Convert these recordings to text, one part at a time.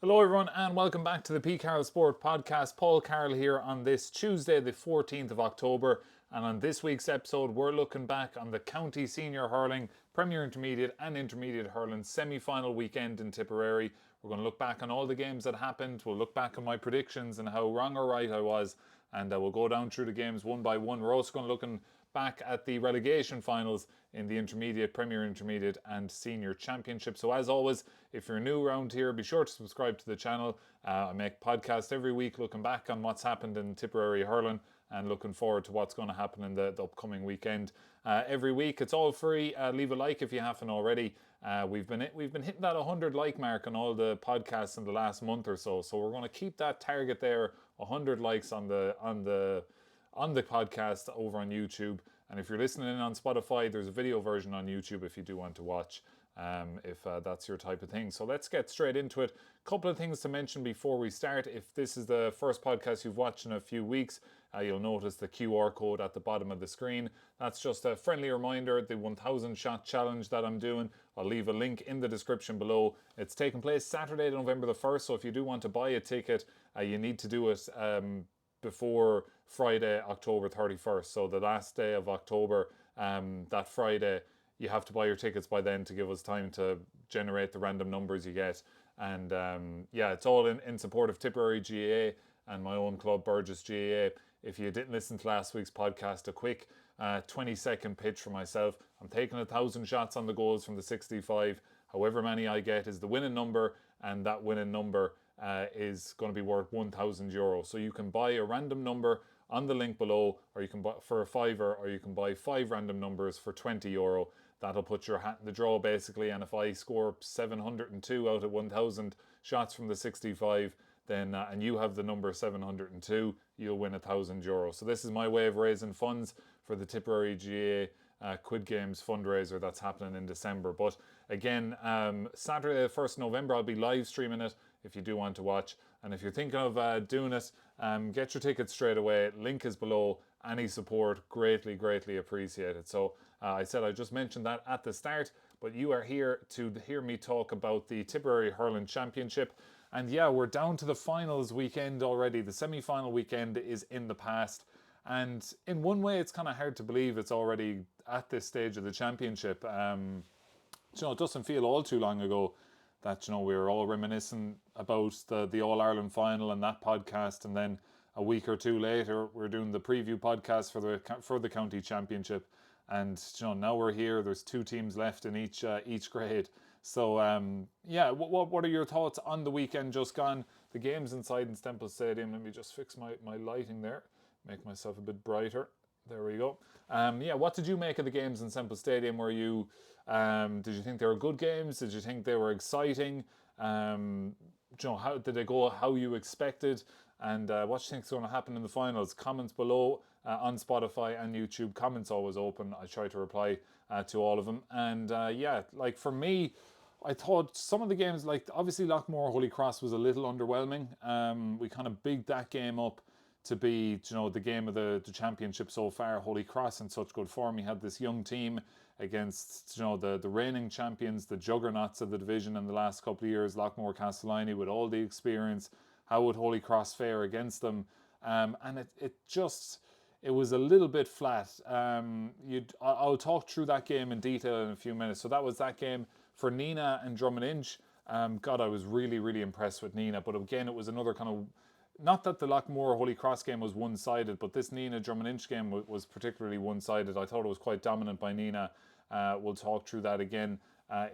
Hello everyone and welcome back to the P. Carroll Sport Podcast. Paul Carroll here on this Tuesday the 14th of October, and on this week's episode we're looking back on the County Senior Hurling, Premier Intermediate and Intermediate Hurling semi-final weekend in Tipperary. We're going to look back on all the games that happened, we'll look back on my predictions and how wrong or right I was, and we'll go down through the games one by one. We're also going to look back at the relegation finals in the Intermediate, Premier Intermediate and Senior Championship. So as always, if you're new around here, be sure to subscribe to the channel. I make podcasts every week looking back on what's happened in Tipperary hurling and looking forward to what's going to happen in the upcoming weekend. Every week, it's all free. Leave a like if you haven't already. We've been hitting that 100 like mark on all the podcasts in the last month or so. So we're going to keep that target there, 100 likes on the podcast over on YouTube. And if you're listening in on Spotify, there's a video version on YouTube if you do want to watch, if that's your type of thing. So let's get straight into it. Couple of things to mention before we start. If this is the first podcast you've watched in a few weeks, you'll notice the QR code at the bottom of the screen. That's just a friendly reminder, the 1,000 shot challenge that I'm doing. I'll leave a link in the description below. It's taking place Saturday, November the 1st. So if you do want to buy a ticket, you need to do it before Friday, October 31st. So the last day of October, that Friday, you have to buy your tickets by then to give us time to generate the random numbers you get. And it's all in support of Tipperary GAA and my own club, Burgess GAA. If you didn't listen to last week's podcast, a quick 20-second pitch for myself. I'm taking 1,000 shots on the goals from the 65. However many I get is the winning number, and that winning number is going to be worth €1,000. So you can buy a random number on the link below, or you can buy for a fiver, or you can buy 5 random numbers for €20. That'll put your hat in the draw basically. And if I score 702 out of 1,000 shots from the 65, then and you have the number 702, you'll win €1,000. So this is my way of raising funds for the Tipperary GAA Quid Games fundraiser that's happening in December. But again, Saturday the 1st of November, I'll be live streaming it if you do want to watch. And if you're thinking of doing it, get your tickets straight away. Link is below. Any support, greatly appreciated. So I said I just mentioned that at the start, but you are here to hear me talk about the Tipperary Hurling Championship. And yeah, we're down to the finals weekend already. The semi-final weekend is in the past. And in one way, it's kind of hard to believe it's already at this stage of the championship. It doesn't feel all too long ago that we were all reminiscing about the All Ireland final and that podcast, and then a week or two later we're doing the preview podcast for the county championship, and now we're here. There's 2 teams left in each grade. So what are your thoughts on the weekend just gone? The games inside in Stemple Stadium. Let me just fix my lighting there, make myself a bit brighter. There we go. What did you make of the games in Semple Stadium? Did you think they were good games? Did you think they were exciting? How did they go how you expected? And what do you think is going to happen in the finals? Comments below on Spotify and YouTube. Comments always open. I try to reply to all of them. And for me, I thought some of the games, like obviously Lockmore Holy Cross was a little underwhelming. We kind of bigged that game up to be, the game of the championship so far. Holy Cross in such good form. He had this young team against, the reigning champions, the juggernauts of the division in the last couple of years, Lockmore Castellani, with all the experience. How would Holy Cross fare against them? And it was a little bit flat. I'll talk through that game in detail in a few minutes. So that was that game for Nina and Drummond Inch. I was really impressed with Nina. But again, it was another kind of, not that the Lockmore Holy Cross game was one-sided, but this Nina Drummond Inch game was particularly one-sided. I thought it was quite dominant by Nina. We'll talk through that again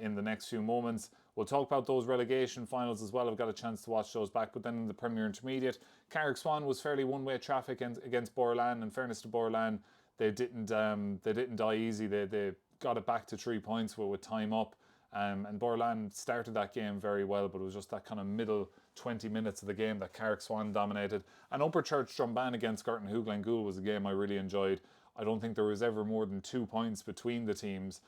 in the next few moments. We'll talk about those relegation finals as well. I've got a chance to watch those back. But then in the Premier Intermediate, Carrick Swan was fairly one-way traffic against Borland. In fairness to Borland, they didn't die easy. They got it back to 3 points with time up. And Borland started that game very well, but it was just that kind of middle 20 minutes of the game that Carrick Swan dominated. And Upperchurch Drumban against Gartan Hooglangool was a game I really enjoyed. I don't think there was ever more than 2 points between the teams.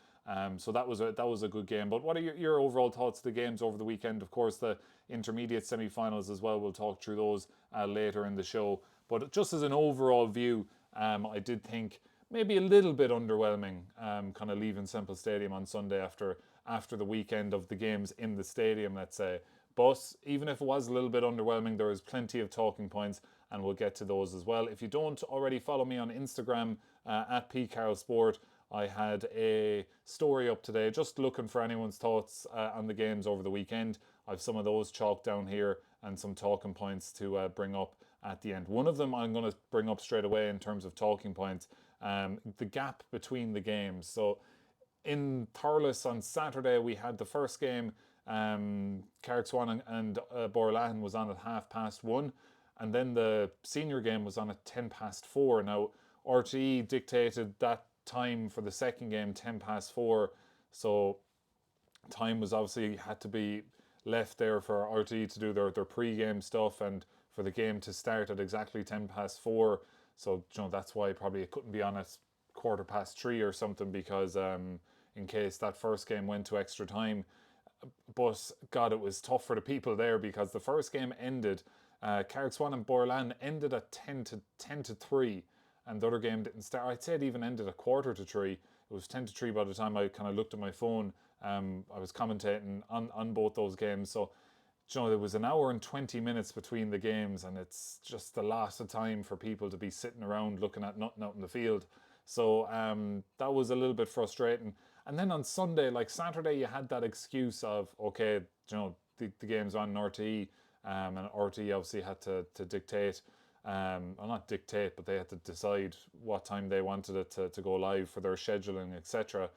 So that was a good game. But what are your overall thoughts of the games over the weekend? Of course, the intermediate semi-finals as well. We'll talk through those later in the show. But just as an overall view, I did think maybe a little bit underwhelming, kind of leaving Semple Stadium on Sunday after the weekend of the games in the stadium, let's say. But even if it was a little bit underwhelming, there was plenty of talking points, and we'll get to those as well. If you don't already follow me on Instagram at pcarrollsport, I had a story up today just looking for anyone's thoughts on the games over the weekend. I've some of those chalked down here and some talking points to bring up at the end. One of them I'm going to bring up straight away in terms of talking points, the gap between the games. So in Thurles on Saturday, we had the first game. Carrickswan and Borlahan was on at 1:30, and then the senior game was on at 4:10. Now, RTE dictated that time for the second game, 4:10. So time was obviously had to be left there for RTE to do their pre-game stuff and for the game to start at exactly 4:10. So that's why probably it couldn't be on at 3:15 or something, because in case that first game went to extra time. But God, it was tough for the people there, because the first game ended, Carrickswan and Borlan ended at 10-3, and the other game didn't start. I'd say it even ended at 2:45. It was 10-3 by the time I kind of looked at my phone. I was commentating on both those games, so there was an hour and 20 minutes between the games, and it's just a lot of time for people to be sitting around looking at nothing out in the field. So that was a little bit frustrating. And then on Sunday, like Saturday, you had that excuse of, okay, the game's on RTE, and RTE obviously had to dictate, well, not dictate, but they had to decide what time they wanted it to go live for their scheduling, etc.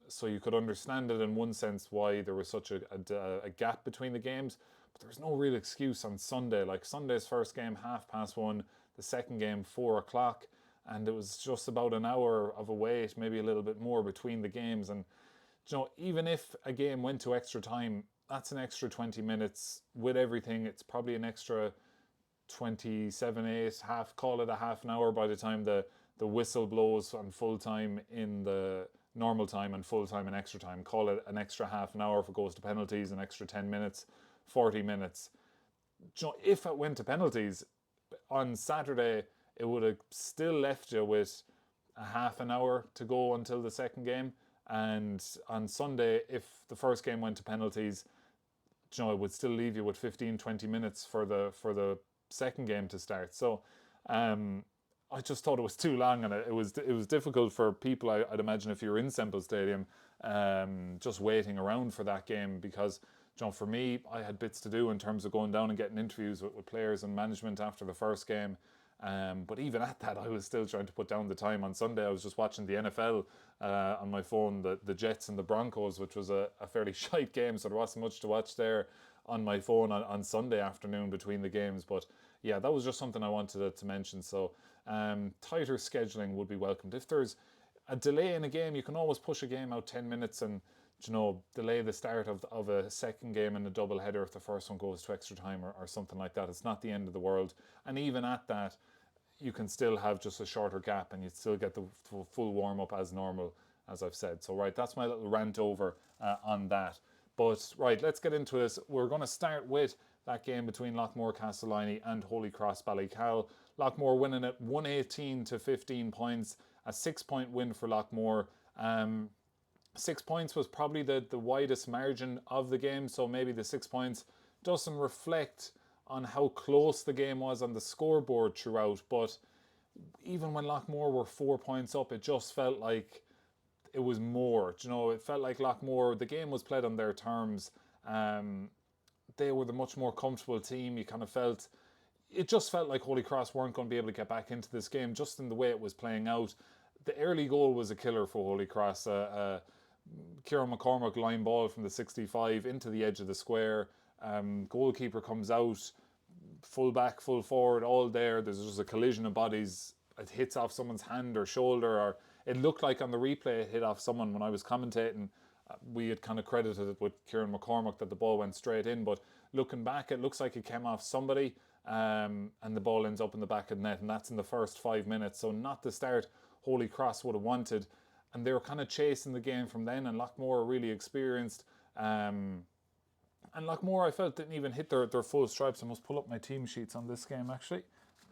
So you could understand it in one sense why there was such a gap between the games, but there was no real excuse on Sunday. Like Sunday's first game, 1:30, the second game, 4:00. And it was just about an hour of a wait, maybe a little bit more between the games. And even if a game went to extra time, that's an extra 20 minutes with everything. It's probably an extra 27-8, call it a half an hour by the time the whistle blows on full time in the normal time and full time and extra time. Call it an extra half an hour if it goes to penalties, an extra 10 minutes, 40 minutes. If it went to penalties on Saturday, it would have still left you with a half an hour to go until the second game. And on Sunday, if the first game went to penalties, it would still leave you with 15-20 minutes for the second game to start. So I just thought it was too long, and it was difficult for people, I'd imagine, if you're in Semple Stadium, just waiting around for that game, because for me, I had bits to do in terms of going down and getting interviews with players and management after the first game. But even at that, I was still trying to put down the time. On Sunday, I was just watching the NFL on my phone, the Jets and the Broncos, which was a fairly shite game, so there wasn't much to watch there on my phone on Sunday afternoon between the games. But yeah, that was just something I wanted to mention. So tighter scheduling would be welcomed. If there's a delay in a game, you can always push a game out 10 minutes and delay the start of a second game in a double header if the first one goes to extra time or something like that. It's not the end of the world. And even at that, you can still have just a shorter gap and you'd still get the full warm-up as normal, as I've said. So right, that's my little rant over on that. But right, let's get into this. We're going to start with that game between Loughmore Castleiney and Holy Cross Ballycal. Loughmore winning it 118 to 15 points, a 6-point win for Loughmore. 6 points was probably the widest margin of the game, so maybe the 6 points doesn't reflect on how close the game was on the scoreboard throughout. But even when Loughmore were 4 points up, it just felt like it was more. It felt like Loughmore, the game was played on their terms. They were the much more comfortable team. It just felt like Holy Cross weren't going to be able to get back into this game, just in the way it was playing out. The early goal was a killer for Holy Cross. Kieran McCormack line ball from the 65 into the edge of the square. Goalkeeper comes out, full back, full forward, all there. There's just a collision of bodies. It hits off someone's hand or shoulder, or it looked like on the replay it hit off someone. When I was commentating, we had kind of credited it with Kieran McCormack that the ball went straight in, but looking back, it looks like it came off somebody, and the ball ends up in the back of the net, and that's in the first 5 minutes. So not the start Holy Cross would have wanted, and they were kind of chasing the game from then, and Loughmore really experienced. And Loughmore, I felt, didn't even hit their full stripes. I must pull up my team sheets on this game, actually,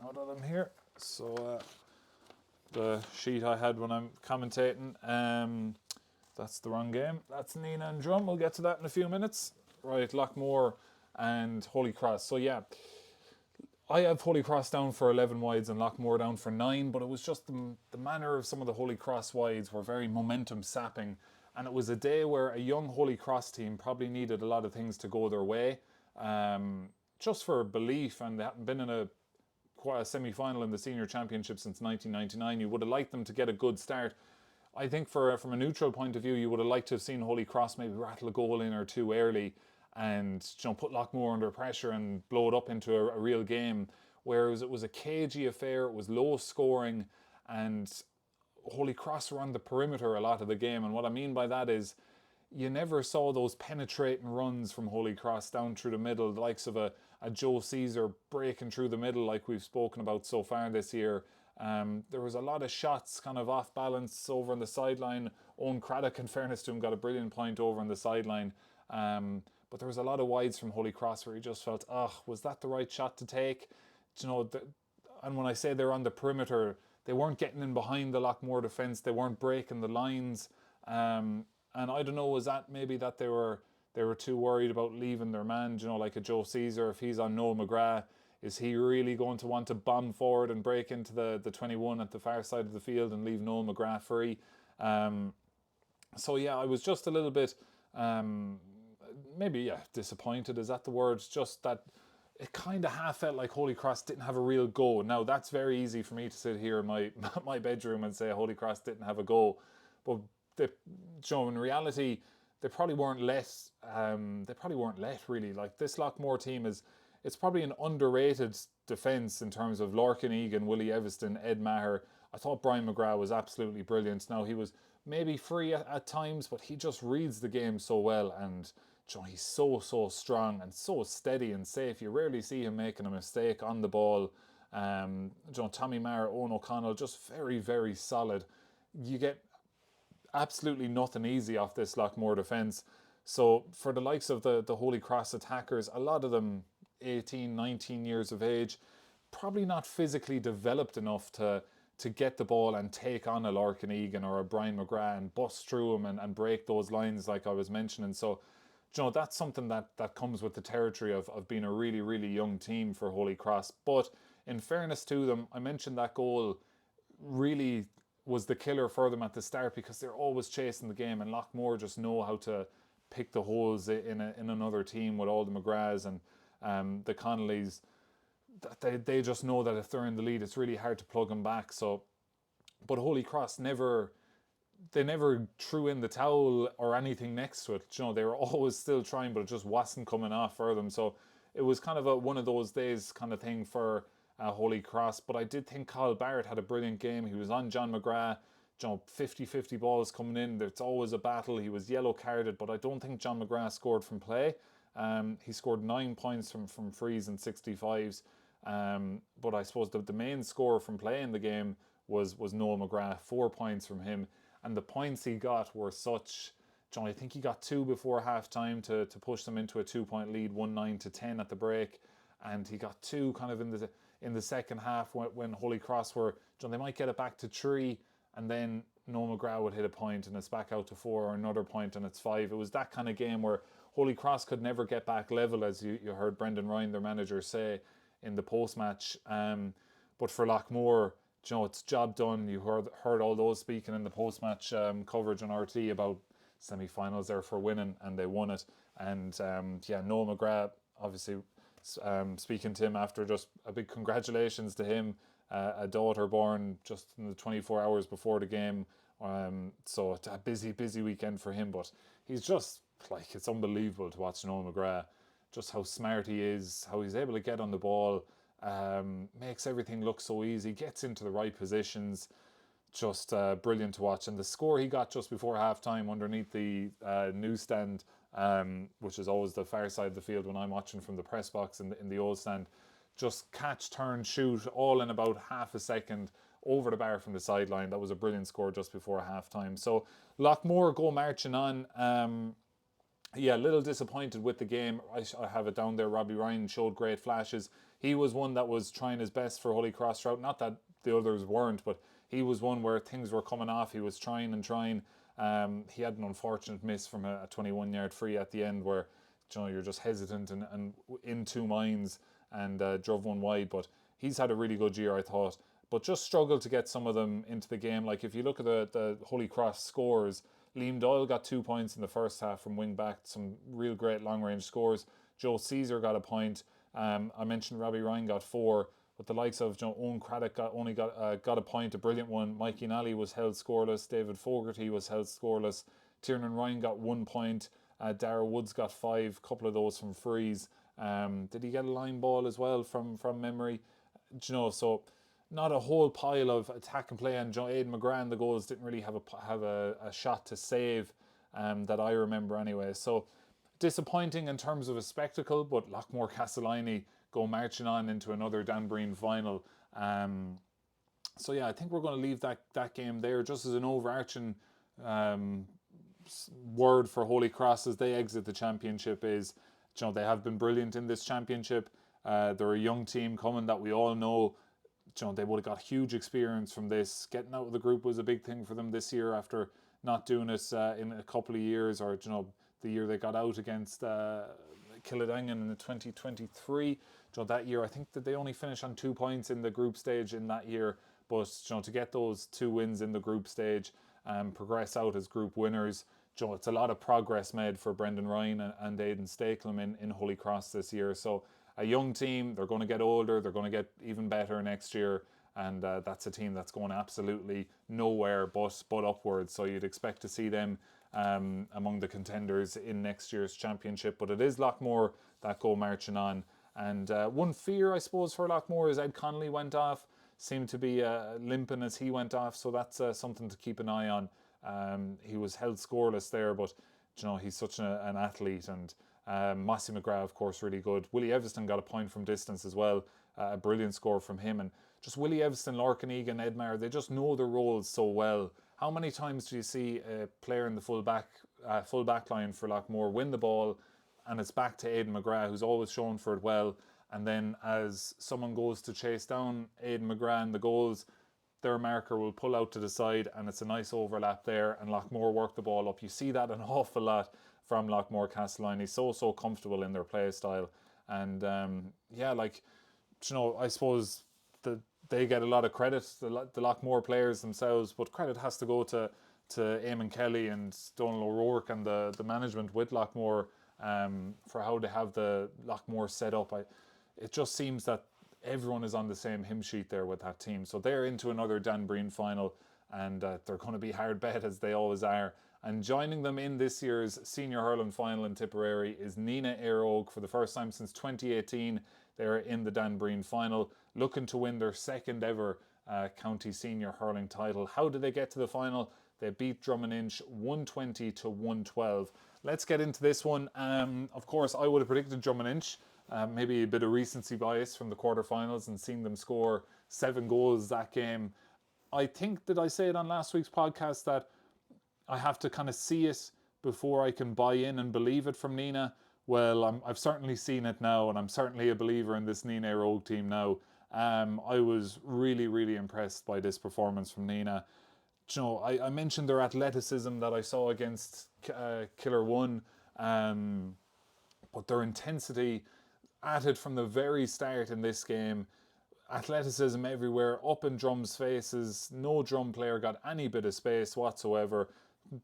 now that I'm here. So the sheet I had when I'm commentating, that's the wrong game. That's Nina and Drum. We'll get to that in a few minutes. right, Lockmore and Holy Cross. So yeah, I have Holy Cross down for 11 wides and Lockmore down for 9, but it was just the manner of some of the Holy Cross wides were very momentum sapping. And it was a day where a young Holy Cross team probably needed a lot of things to go their way, just for belief, and they hadn't been in a semi-final in the senior championship since 1999. You would have liked them to get a good start. I think from a neutral point of view, you would have liked to have seen Holy Cross maybe rattle a goal in or two early and put Lockmore under pressure and blow it up into a real game. Whereas it was a cagey affair, it was low scoring, and Holy Cross were on the perimeter a lot of the game. And what I mean by that is you never saw those penetrating runs from Holy Cross down through the middle, the likes of a Joe Caesar breaking through the middle like we've spoken about so far this year. There was a lot of shots kind of off balance over on the sideline. Owen Craddock, in fairness to him, got a brilliant point over on the sideline. But there was a lot of wides from Holy Cross where you just felt, was that the right shot to take? And when I say they're on the perimeter, they weren't getting in behind the Lockmore defence. They weren't breaking the lines. And I don't know, was that maybe that they were too worried about leaving their man, like a Joe Caesar, if he's on Noel McGrath, is he really going to want to bomb forward and break into the 21 at the far side of the field and leave Noel McGrath free? So yeah, I was just a little bit, disappointed, is that the word? Just that it kind of half felt like Holy Cross didn't have a real go. Now, that's very easy for me to sit here in my my bedroom and say Holy Cross didn't have a go. But in reality, they probably weren't let. Really. Like, this Lockmore team it's probably an underrated defence in terms of Lorcan Egan, Willie Evanston, Ed Maher. I thought Brian McGrath was absolutely brilliant. Now, he was maybe free at times, but he just reads the game so well, and he's so strong and so steady and safe. You rarely see him making a mistake on the ball. Tommy Maher, Owen O'Connell, just very, very solid. You get absolutely nothing easy off this Lockmore defence. So for the likes of the Holy Cross attackers, a lot of them 18, 19 years of age, probably not physically developed enough to get the ball and take on a Lorcan Egan or a Brian McGrath and bust through him and break those lines like I was mentioning. So, that's something that comes with the territory of being a really, really young team for Holy Cross. But in fairness to them, I mentioned that goal really was the killer for them at the start, because they're always chasing the game, and Lockmore just know how to pick the holes in another team with all the McGraths and the Connollys. They just know that if they're in the lead, it's really hard to plug them back. So, but Holy Cross never threw in the towel or anything next to it. They were always still trying, but it just wasn't coming off for them. So it was kind of one of those days kind of thing for Holy Cross. But I did think Carl Barrett had a brilliant game. He was on John McGrath. 50-50 balls coming in. It's always a battle. He was yellow carded, but I don't think John McGrath scored from play. He scored 9 points from frees and 65s. But I suppose the main score from play in the game was Noel McGrath, 4 points from him. And the points he got were such... I think he got 2 before half time to push them into a 2-point lead, 19-10 at the break. And he got 2 kind of in the second half when Holy Cross were... they might get it back to 3, and then Noel McGrath would hit a point and it's back out to 4, or another point and it's 5. It was that kind of game where Holy Cross could never get back level, as you heard Brendan Ryan, their manager, say in the post-match. But for Lockmore, it's job done. You heard all those speaking in the post-match coverage on RT about semi-finals there for winning, and they won it. And Noel McGrath, obviously, speaking to him after, just a big congratulations to him. A daughter born just in the 24 hours before the game. So it's a busy weekend for him, but he's just it's unbelievable to watch Noel McGrath, just how smart he is, how he's able to get on the ball, makes everything look so easy, gets into the right positions, just brilliant to watch. And the score he got just before half-time underneath the newsstand, which is always the far side of the field when I'm watching from the press box in the old stand, just catch, turn, shoot, all in about half a second over the bar from the sideline. That was a brilliant score just before half-time. So Lockmore go marching on. A little disappointed with the game. I have it down there. Robbie Ryan showed great flashes. He was one that was trying his best for Holy Cross throughout. Not that the others weren't, but he was one where things were coming off. He was trying. He had an unfortunate miss from a 21-yard free at the end where you're just hesitant and in two minds, and drove one wide. But he's had a really good year, I thought. But just struggled to get some of them into the game. Like if you look at the Holy Cross scores, Liam Doyle got 2 points in the first half from wing back, some real great long range scores. Joe Caesar got a point. I mentioned Robbie Ryan got 4, but the likes of Owen Craddock got a point, a brilliant one. Mikey Nally was held scoreless. David Fogarty was held scoreless. Tiernan Ryan got 1 point. Dara Woods got 5, a couple of those from frees. Did he get a line ball as well from memory? So not a whole pile of attack and play, and Aidan McGrath, the goals didn't really have a shot to save that I remember anyway. So disappointing in terms of a spectacle, but Lockmore Castellini go marching on into another Dan Breen final. So yeah, I think we're going to leave that game there, just as an overarching word for Holy Cross as they exit the championship is, they have been brilliant in this championship. They're a young team coming that we all know. They would have got huge experience from this. Getting out of the group was a big thing for them this year after not doing it in a couple of years, or the year they got out against Killadangan in the 2023. That year I think that they only finished on 2 points in the group stage in that year, but to get those 2 wins in the group stage and progress out as group winners, it's a lot of progress made for Brendan Ryan and Aidan Stakelum in Holy Cross this year. So a young team, they're going to get older, they're going to get even better next year, and that's a team that's going absolutely nowhere but upwards. So you'd expect to see them among the contenders in next year's championship. But it is Lockmore that go marching on. And one fear, I suppose, for Lockmore is Ed Connolly went off, seemed to be limping as he went off, so that's something to keep an eye on. He was held scoreless there, but he's such an athlete. And Mossy McGrath, of course, really good. Willie Evanston got a point from distance as well, a brilliant score from him. And just Willie Evanston, Larkin Egan, Edmar, they just know their roles so well. How many times do you see a player in the full back line for Lockmore win the ball, and it's back to Aidan McGrath, who's always shown for it well, and then as someone goes to chase down Aidan McGrath and the goals, their marker will pull out to the side, and it's a nice overlap there, and Lockmore work the ball up. You see that an awful lot from Lockmore Castellini. So comfortable in their play style, and I suppose they get a lot of credit, the Lockmore players themselves, but credit has to go to Eamon Kelly and Donal O'Rourke and the management with Lockmore for how they have the Lockmore set up. It just seems that everyone is on the same hymn sheet there with that team. So they're into another Dan Breen final, and they're going to be hard bet, as they always are. And joining them in this year's senior hurling final in Tipperary is Nina Airog. For the first time since 2018, they're in the Dan Breen final, looking to win their second ever county senior hurling title. How did they get to the final? They beat Drummond-Inch 120 to 112. Let's get into this one. Of course, I would have predicted Drummond-Inch. Maybe a bit of recency bias from the quarterfinals and seeing them score 7 goals that game. I think, did I say it on last week's podcast, that I have to kind of see it before I can buy in and believe it from Nina? Well, I've certainly seen it now, and I'm certainly a believer in this Nina Rogue team now. I was really, really impressed by this performance from Nina. I mentioned their athleticism that I saw against Killer One, but their intensity added from the very start in this game. Athleticism everywhere, up in drums' faces. No drum player got any bit of space whatsoever.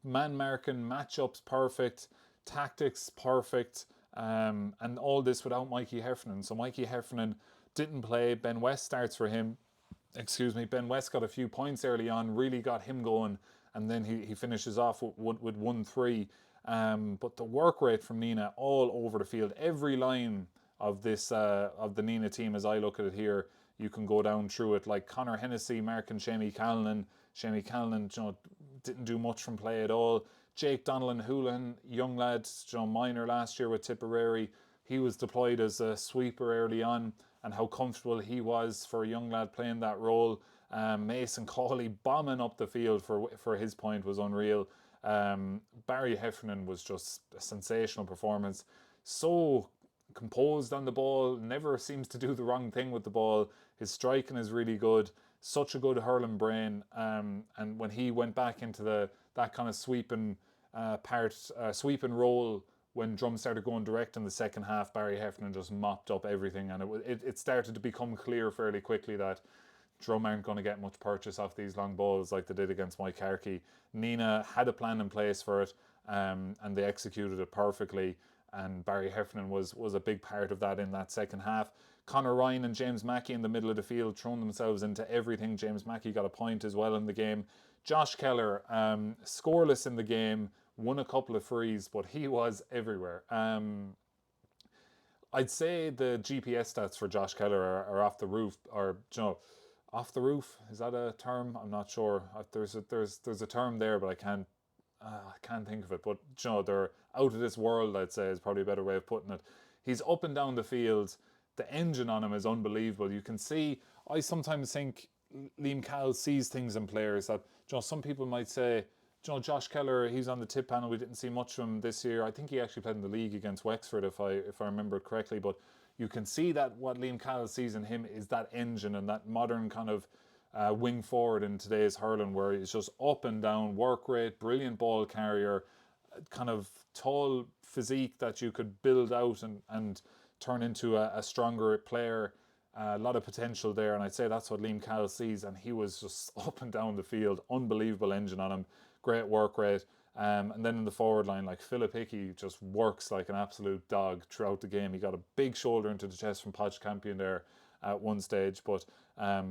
Man marking, matchups perfect, tactics perfect, and all this without Mikey Heffernan. So Mikey Heffernan didn't play. Ben West starts for him. Ben West got a few points early on, really got him going, and then he finishes off with 1-3. But the work rate from Nina all over the field, every line of this of the Nina team, as I look at it here, you can go down through it. Like Conor Hennessy marking Shamie Callanan. Shamie Callanan, didn't do much from play at all. Jake Donnellan Houlihan, young lad, minor last year with Tipperary. He was deployed as a sweeper early on, and how comfortable he was for a young lad playing that role. Mason Cawley bombing up the field for his point was unreal. Barry Heffernan was just a sensational performance. So composed on the ball, never seems to do the wrong thing with the ball. His striking is really good. Such a good hurling brain. And when he went back into that kind of sweeping role when Drum started going direct in the second half, Barry Heffernan just mopped up everything, and it started to become clear fairly quickly that Drum aren't going to get much purchase off these long balls like they did against Mike Harkey. Nina had a plan in place for it, and they executed it perfectly. And Barry Heffernan was a big part of that in that second half. Conor Ryan and James Mackey in the middle of the field thrown themselves into everything. James Mackey got a point as well in the game. Josh Keller, scoreless in the game, won a couple of frees, but he was everywhere. I'd say the GPS stats for Josh Keller are off the roof, or off the roof. Is that a term? I'm not sure. There's a term there, but I can't think of it. But they're out of this world, I'd say, is probably a better way of putting it. He's up and down the field. The engine on him is unbelievable. You can see. I sometimes think Liam Cahill sees things in players that some people might say. Josh Keller, he's on the tip panel. We didn't see much of him this year. I think he actually played in the league against Wexford, if I remember it correctly. But you can see that what Liam Cahill sees in him is that engine and that modern kind of wing forward in today's hurling, where he's just up and down, work rate, brilliant ball carrier, kind of tall physique that you could build out and turn into a stronger player. A lot of potential there, and I'd say that's what Liam Cahill sees, and he was just up and down the field. Unbelievable engine on him. Great work rate. And then in the forward line, like Philip Hickey just works like an absolute dog throughout the game. He got a big shoulder into the chest from Podge Campion there at one stage, but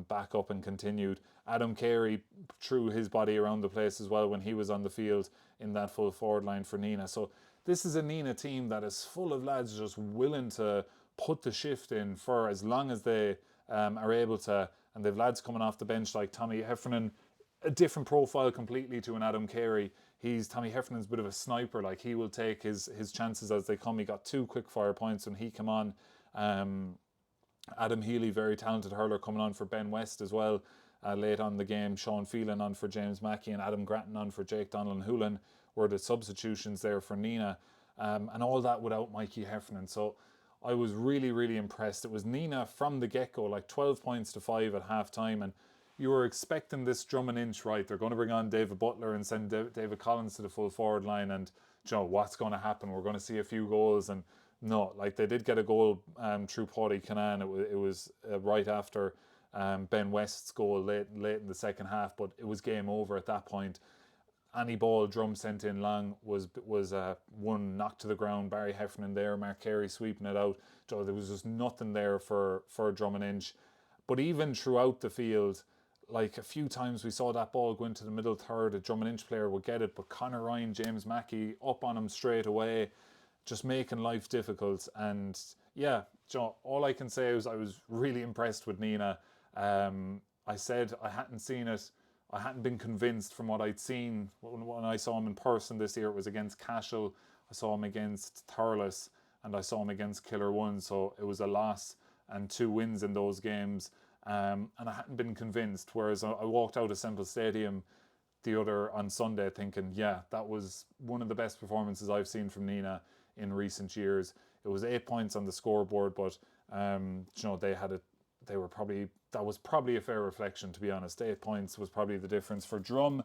back up and continued. Adam Carey threw his body around the place as well when he was on the field in that full forward line for Nina. So this is a Nina team that is full of lads just willing to put the shift in for as long as they are able to. And they've lads coming off the bench like Tommy Heffernan, a different profile completely to an Adam Carey. Tommy Heffernan's a bit of a sniper. Like, he will take his chances as they come. He got 2 quick fire points when he came on. Adam Healy, very talented hurler, coming on for Ben West as well late on the game. Sean Phelan on for James Mackey and Adam Grattan on for Jake Donnellan Hoolan were the substitutions there for Nina. And all that without Mikey Heffernan. So I was really, really impressed. It was Nina from the get-go, like 12 points to 5 at half-time, and you were expecting this drum and inch, right? They're going to bring on David Butler and send David Collins to the full forward line, and what's going to happen? We're going to see a few goals, and no, like, they did get a goal through Paddy Canan. It was right after Ben West's goal late in the second half, but it was game over at that point. Any ball Drum sent in long was one knocked to the ground. Barry Heffernan there, Mark Carey sweeping it out. There was just nothing there for Drum and Inch. But even throughout the field, like, a few times we saw that ball go into the middle third, a Drum and Inch player would get it, but Conor Ryan, James Mackey up on him straight away, just making life difficult. And yeah, all I can say is I was really impressed with Nina. I said I hadn't seen it. I hadn't been convinced from what I'd seen when I saw him in person this year. It was against Cashel, I saw him against Thurles, and I saw him against Killer One. So it was a loss and 2 wins in those games. And I hadn't been convinced. Whereas I walked out of Semple Stadium on Sunday thinking, yeah, that was one of the best performances I've seen from Nina in recent years. It was 8 points on the scoreboard, but that was probably a fair reflection, to be honest. 8 points was probably the difference. For Drum,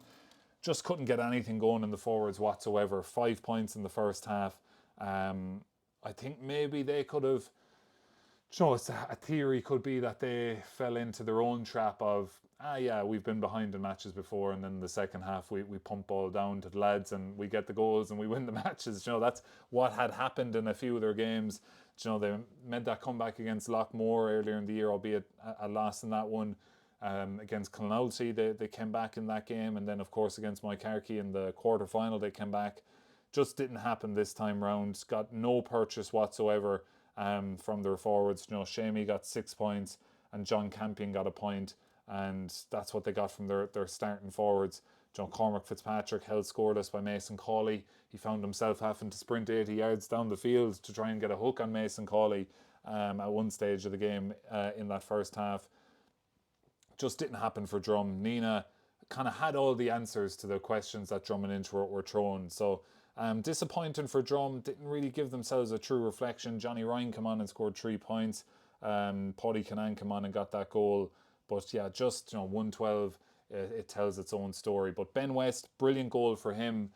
just couldn't get anything going in the forwards whatsoever. 5 points in the first half. I think maybe they could have, a theory could be that they fell into their own trap of, we've been behind in matches before, and then in the second half we pump ball down to the lads and we get the goals and we win the matches. That's what had happened in a few of their games. They made that comeback against Lockmore earlier in the year, albeit a loss in that one. Against Clonalty, they came back in that game, and then of course against Mike Harkey in the quarter-final they came back. Just didn't happen this time round. Got no purchase whatsoever from their forwards. Shamey got 6 points and John Campion got a point, and that's what they got from their starting forwards. Cormac Fitzpatrick held scoreless by Mason Cawley. He found himself having to sprint 80 yards down the field to try and get a hook on Mason Cawley at one stage of the game in that first half. Just didn't happen for Drum. Nina kind of had all the answers to the questions that Drum and Inch were thrown. So disappointing for Drum. Didn't really give themselves a true reflection. Johnny Ryan came on and scored 3 points. Paddy Canan came on and got that goal. But yeah, just 112. It tells its own story. But Ben West, brilliant goal for him.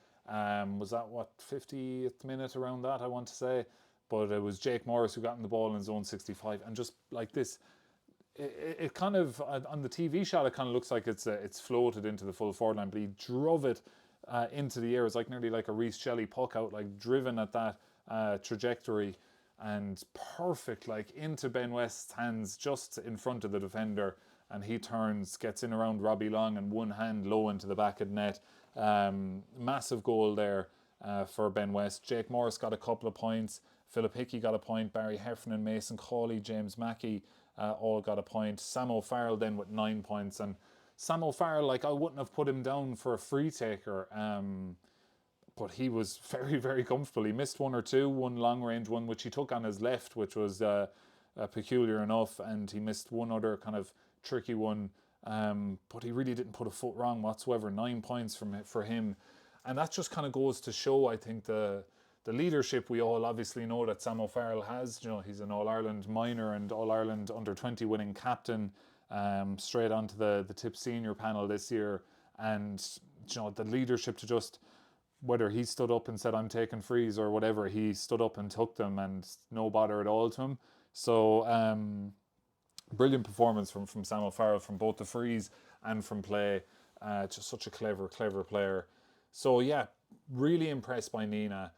Was that what 50th minute around that I want to say, but it was Jake Morris who got in the ball in zone 65, and just like this, it kind of on the TV shot it kind of looks like it's floated into the full forward line, but he drove it into the air. It's like nearly like a Reece Shelley puck out, like driven at that trajectory, and perfect, like into Ben West's hands just in front of the defender, and he turns, gets in around Robbie Long, and one hand low into the back of the net. Massive goal there for Ben West. Jake Morris got a couple of points. Philip Hickey got a point. Barry Heffernan, Mason Cawley, James Mackey all got a point. Sam O'Farrell then with 9 points. And Sam O'Farrell, like, I wouldn't have put him down for a free taker, but he was very, very comfortable. He missed one or two, one long range one, which he took on his left, which was peculiar enough, and he missed one other kind of tricky one, but he really didn't put a foot wrong whatsoever. 9 points for him, and that just kind of goes to show, I think, the leadership we all obviously know that Sam O'Farrell has. You know, he's an All-Ireland minor and All-Ireland under-20 winning captain, straight onto the Tip senior panel this year, and you know, the leadership to just, whether he stood up and said I'm taking frees or whatever, he stood up and took them, and no bother at all to him. So brilliant performance from Sam O'Farrell, from both the frees and from play. Just such a clever player. So yeah, really impressed by Nina.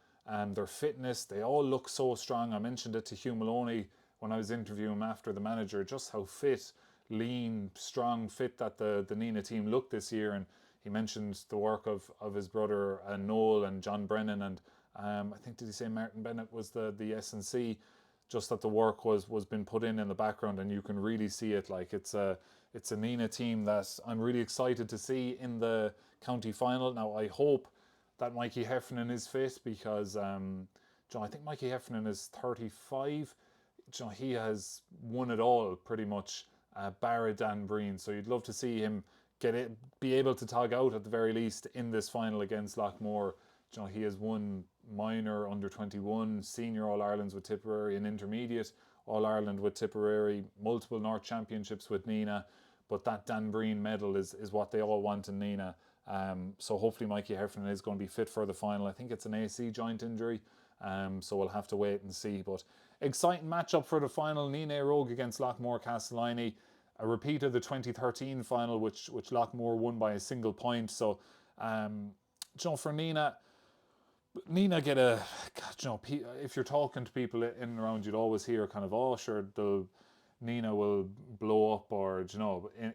Their fitness, they all look so strong. I mentioned it to Hugh Maloney when I was interviewing him after the manager, just how fit, lean, strong, fit that the Nina team looked this year. And he mentioned the work of his brother Noel and John Brennan, and I think, did he say Martin Bennett was the S&C? Just that the work was been put in the background, and you can really see it. Like, it's a Nina team that I'm really excited to see in the county final. Now I hope that Mikey Heffernan is fit, because John, I think Mikey Heffernan is 35. John, he has won it all pretty much, bar Dan Breen. So you'd love to see him be able to tog out at the very least in this final against Loughmore. John, he has won minor, under 21, senior All-Irelands with Tipperary, and intermediate All-Ireland with Tipperary, multiple North Championships with Nina. But that Dan Breen medal is what they all want in Nina. So hopefully Mikey Heffernan is going to be fit for the final. I think it's an AC joint injury, so we'll have to wait and see. But exciting matchup for the final. Nina Rogue against Loughmore Castellini. A repeat of the 2013 final, which Loughmore won by a single point. So, for Nina get a, if you're talking to people in and around, you'd always hear kind of, oh, sure, Nina will blow up, or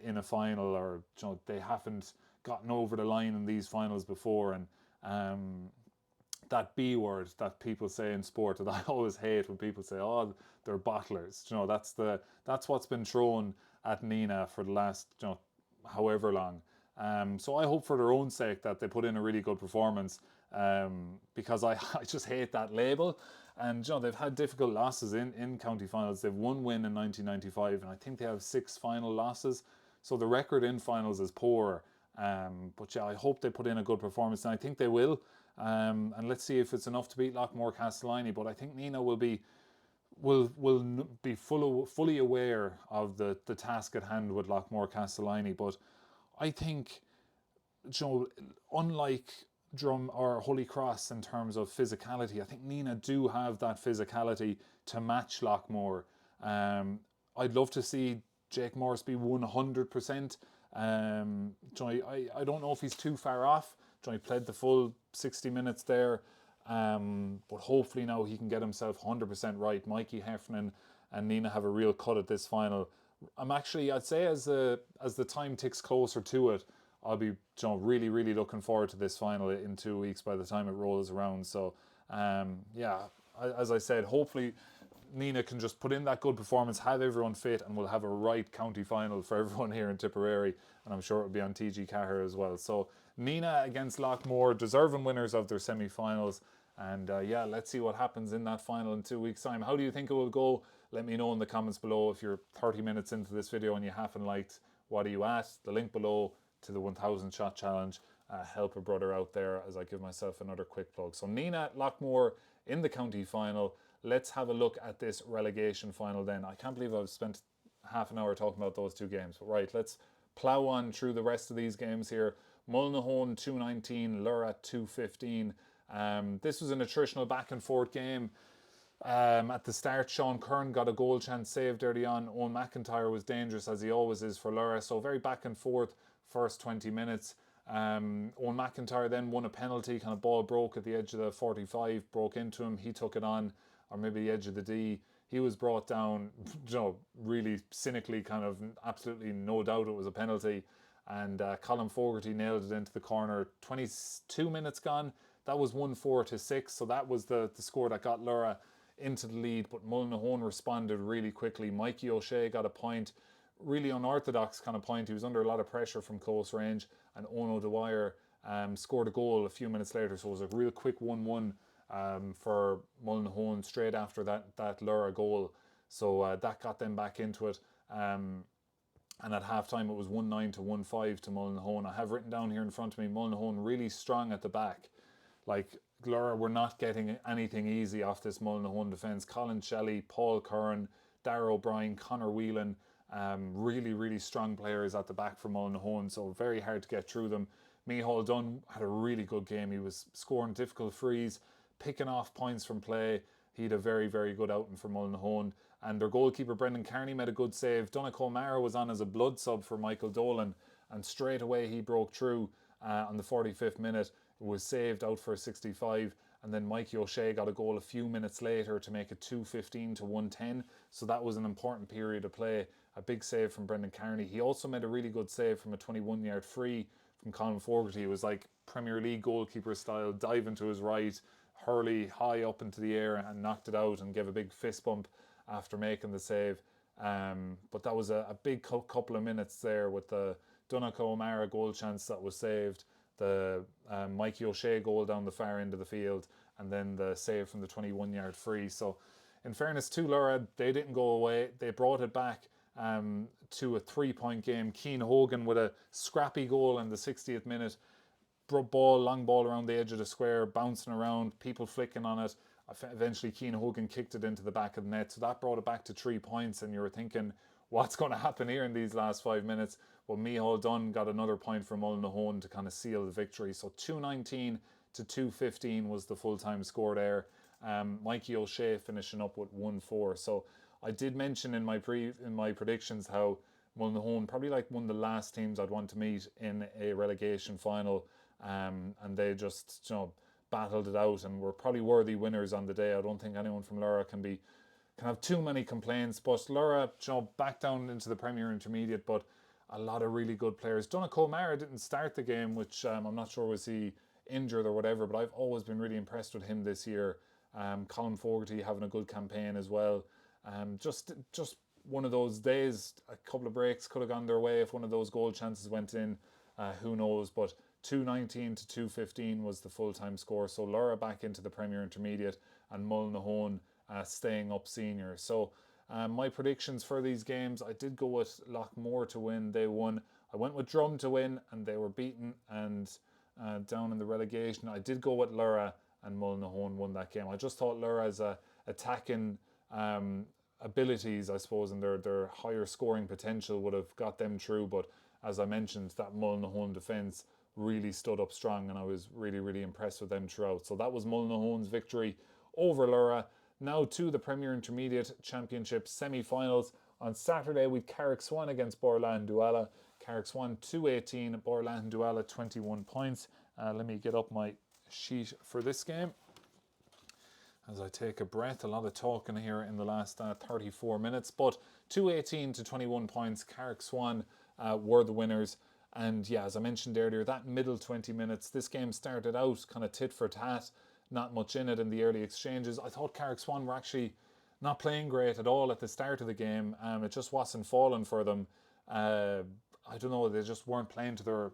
in a final, or they haven't gotten over the line in these finals before. And that B word that people say in sport that I always hate, when people say, oh, they're bottlers. That's what's been thrown at Nina for the last however long. So I hope for their own sake that they put in a really good performance, because I just hate that label. And they've had difficult losses in county finals. They've one win in 1995, and I think they have 6 final losses. So the record in finals is poor. But I hope they put in a good performance, and I think they will. And let's see if it's enough to beat Loughmore Castellini. But I think Nina will be fully aware of the task at hand with Loughmore Castellini. But I think, unlike Drum or Holy Cross in terms of physicality, I think Nina do have that physicality to match Loughmore. I'd love to see Jake Morris be 100%. I don't know if he's too far off. He played the full 60 minutes there, but hopefully now he can get himself 100% right. Mikey Heffernan and Nina have a real cut at this final. I'd say as the time ticks closer to it, I'll be really, really looking forward to this final in 2 weeks by the time it rolls around. So as I said, hopefully Nina can just put in that good performance, have everyone fit, and we'll have a right county final for everyone here in Tipperary, and I'm sure it'll be on TG Cahir as well. So Nina against Loughmore, deserving winners of their semi-finals, and let's see what happens in that final in 2 weeks' time. How do you think it will go? Let me know in the comments below. If you're 30 minutes into this video and you haven't liked, what are you at? The link below to the 1000 shot challenge. Help a brother out there as I give myself another quick plug. So Nina, Loughmore in the county final. Let's have a look at this relegation final then. I can't believe I've spent half an hour talking about those two games. But right, let's plough on through the rest of these games here. Mullinahone 219, Lura 215. This was an attritional back and forth game. At the start, Sean Kern got a goal chance saved early on. Owen McIntyre was dangerous, as he always is for Lura. So very back and forth first 20 minutes. Owen McIntyre then won a penalty. Kind of ball broke at the edge of the 45, broke into him. He took it on, or maybe the edge of the D. He was brought down, really cynically, kind of absolutely no doubt it was a penalty. And Colin Fogarty nailed it into the corner. 22 minutes gone. That was 1-4 to 6. So that was the score that got Lura into the lead, but Mullinahone responded really quickly. Mikey O'Shea got a point, really unorthodox kind of point. He was under a lot of pressure from close range, and Ono Dwyer scored a goal a few minutes later, so it was a real quick 1-1 for Mullinahone straight after that Lura goal. So that got them back into it. And at half-time it was 1-9 to 1-5 to Mullinahone. I have written down here in front of me, Mullinahone really strong at the back. Like, Lura were not getting anything easy off this Mullinahone defence. Colin Shelley, Paul Curran, Darragh O'Brien, Conor Whelan, really, really strong players at the back for Mullinahone, so very hard to get through them. Micheál Dunn had a really good game. He was scoring difficult frees, picking off points from play. He had a very, very good outing for Mullinahone. And their goalkeeper, Brendan Carney, made a good save. Donnacha O'Mara was on as a blood sub for Michael Dolan, and straight away he broke through on the 45th minute. Was saved out for a 65, and then Mikey O'Shea got a goal a few minutes later to make it 2-15 to 1-10. So that was an important period of play. A big save from Brendan Carney. He also made a really good save from a 21-yard free from Colin Fogarty. It was like Premier League goalkeeper style, dive into his right, hurley high up into the air and knocked it out and gave a big fist bump after making the save. But that was a big couple of minutes there with the Donnacha O'Mara goal chance that was saved, the Mikey O'Shea goal down the far end of the field, and then the save from the 21-yard free. So in fairness to Lura, they didn't go away. They brought it back to a 3-point game. Cian Hogan with a scrappy goal in the 60th minute. Long ball around the edge of the square, bouncing around, people flicking on it. Eventually Cian Hogan kicked it into the back of the net. So that brought it back to 3 points, and you were thinking, what's going to happen here in these last 5 minutes? Well, Micheál Dunn got another point from Mullinahone to kind of seal the victory. So 2-19 to 2-15 was the full-time score there. Mikey O'Shea finishing up with 1-4. So I did mention in my predictions how Mullinahone probably like one of the last teams I'd want to meet in a relegation final, and they just battled it out and were probably worthy winners on the day. I don't think anyone from Lura can have too many complaints. But Lura back down into the Premier Intermediate, but a lot of really good players. Donnacha O'Mara didn't start the game, which I'm not sure was he injured or whatever, but I've always been really impressed with him this year. Colin Fogarty having a good campaign as well. Just one of those days, a couple of breaks could have gone their way if one of those goal chances went in. Who knows? But 2-19 to 2-15 was the full-time score. So Lura back into the Premier Intermediate, and Mullinahone staying up senior. So my predictions for these games, I did go with Loughmore to win. They won. I went with Drum to win, and they were beaten and down in the relegation. I did go with Lura, and Mullinahone won that game. I just thought Lura's attacking abilities, I suppose, and their higher scoring potential would have got them through. But as I mentioned, that Mullinahone defence really stood up strong, and I was really, really impressed with them throughout. So that was Mullinahone's victory over Lura. Now to the Premier Intermediate Championship semi-finals. On Saturday, we Carrickswan against Borlath Douala. Carrickswan 2-18, Borlath Douala 21 points. Let me get up my sheet for this game as I take a breath. A lot of talking here in the last 34 minutes, but 2-18 to 21 points. Carrickswan were the winners. And yeah, as I mentioned earlier, that middle 20 minutes, this game started out kind of tit for tat, not much in it in the early exchanges. I thought Carrickswan were actually not playing great at all at the start of the game. It just wasn't falling for them. I don't know, they just weren't playing to their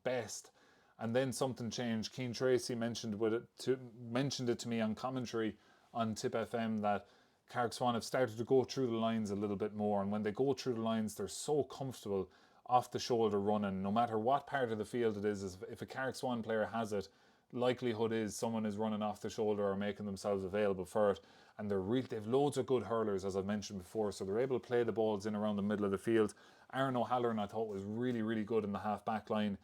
best. And then something changed. Cian Tracy mentioned it to me on commentary on Tip FM that Carrickswan have started to go through the lines a little bit more. And when they go through the lines, they're so comfortable off the shoulder running. No matter what part of the field it is if a Carrickswan player has it, likelihood is someone is running off the shoulder or making themselves available for it. And they've loads of good hurlers, as I've mentioned before, so they're able to play the balls in around the middle of the field. Aaron O'Halloran, I thought, was really, really good in the half-back line.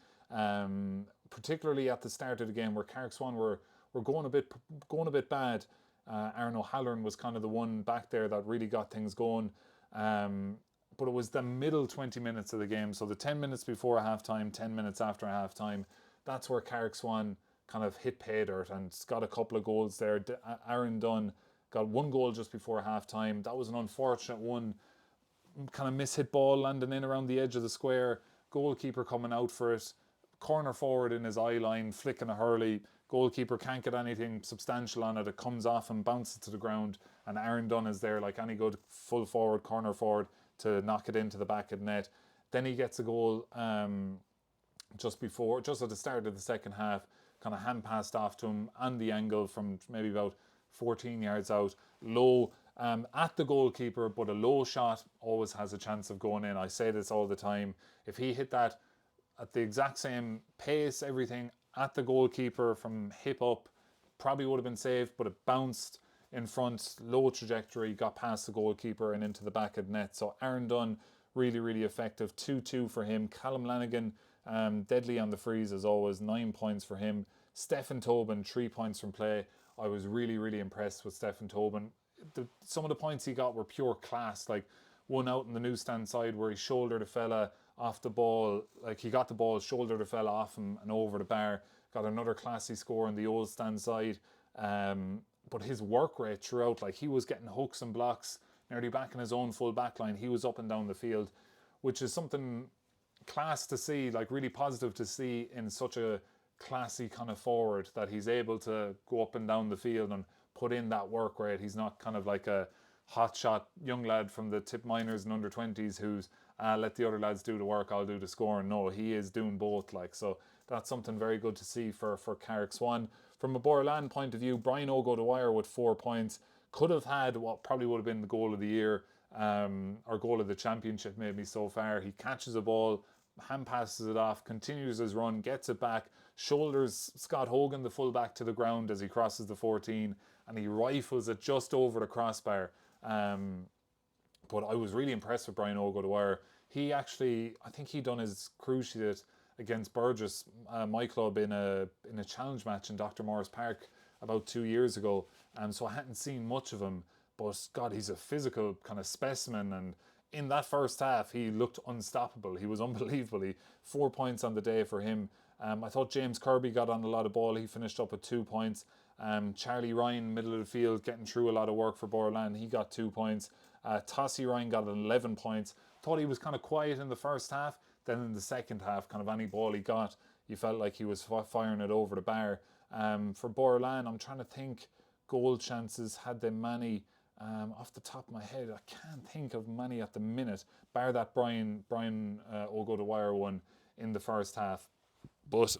particularly at the start of the game where Carrick Swan were going a bit bad. Aaron O'Halloran was kind of the one back there that really got things going. But it was the middle 20 minutes of the game, so the 10 minutes before half-time, 10 minutes after half-time, that's where Carrick Swan kind of hit pay dirt and got a couple of goals there. Aaron Dunn got one goal just before half-time. That was an unfortunate one, kind of miss-hit ball landing in around the edge of the square, goalkeeper coming out for it, corner forward in his eye line, flicking a hurley, goalkeeper can't get anything substantial on it, it comes off and bounces to the ground, and Aaron Dunn is there like any good full forward, corner forward, to knock it into the back of the net. Then he gets a goal just at the start of the second half, kind of hand passed off to him on the angle from maybe about 14 yards out, low, at the goalkeeper, but a low shot always has a chance of going in. I say this all the time. If he hit that at the exact same pace, everything, at the goalkeeper from hip up, probably would have been saved, but it bounced in front, low trajectory, got past the goalkeeper and into the back of the net. So Aaron Dunn, really, really effective. 2-2 for him. Callum Lanigan, deadly on the freeze as always, 9 points for him. Stephen Tobin, 3 points from play. I was really, really impressed with Stephen Tobin. Some of the points he got were pure class, like one out in the newsstand side where he shouldered a fella off the ball, like he got the ball, shouldered a fella off him and over the bar, got another classy score on the old stand side. But his work rate throughout, like he was getting hooks and blocks, nearly back in his own full back line. He was up and down the field, which is something class to see, like really positive to see in such a classy kind of forward, that he's able to go up and down the field and put in that work rate. He's not kind of like a hotshot young lad from the tip minors and under 20s who's let the other lads do the work, I'll do the scoring. No, he is doing both. Like, so that's something very good to see for Carrick Swan. From a Borland point of view, Brian O'Go-Dwyer with 4 points could have had what probably would have been the goal of the year, or goal of the championship maybe so far. He catches a ball, hand passes it off, continues his run, gets it back, shoulders Scott Hogan, the fullback, to the ground as he crosses the 14, and he rifles it just over the crossbar. But I was really impressed with Brian O'Go-Dwyer. He actually, I think he done his cruciate against Burgess, my club, in a challenge match in Dr. Morris Park about 2 years ago. So I hadn't seen much of him, but God, he's a physical kind of specimen. And in that first half, he looked unstoppable. He was unbelievable. 4 points on the day for him. I thought James Kirby got on a lot of ball. He finished up with 2 points. Charlie Ryan, middle of the field, getting through a lot of work for Borland. He got 2 points. Tossie Ryan got 11 points. Thought he was kind of quiet in the first half. Then in the second half, kind of any ball he got, you felt like he was firing it over the bar. For Borland, I'm trying to think goal chances. Had they many? Off the top of my head, I can't think of many at the minute, bar that Brian O'Go-Dwyer one in the first half. But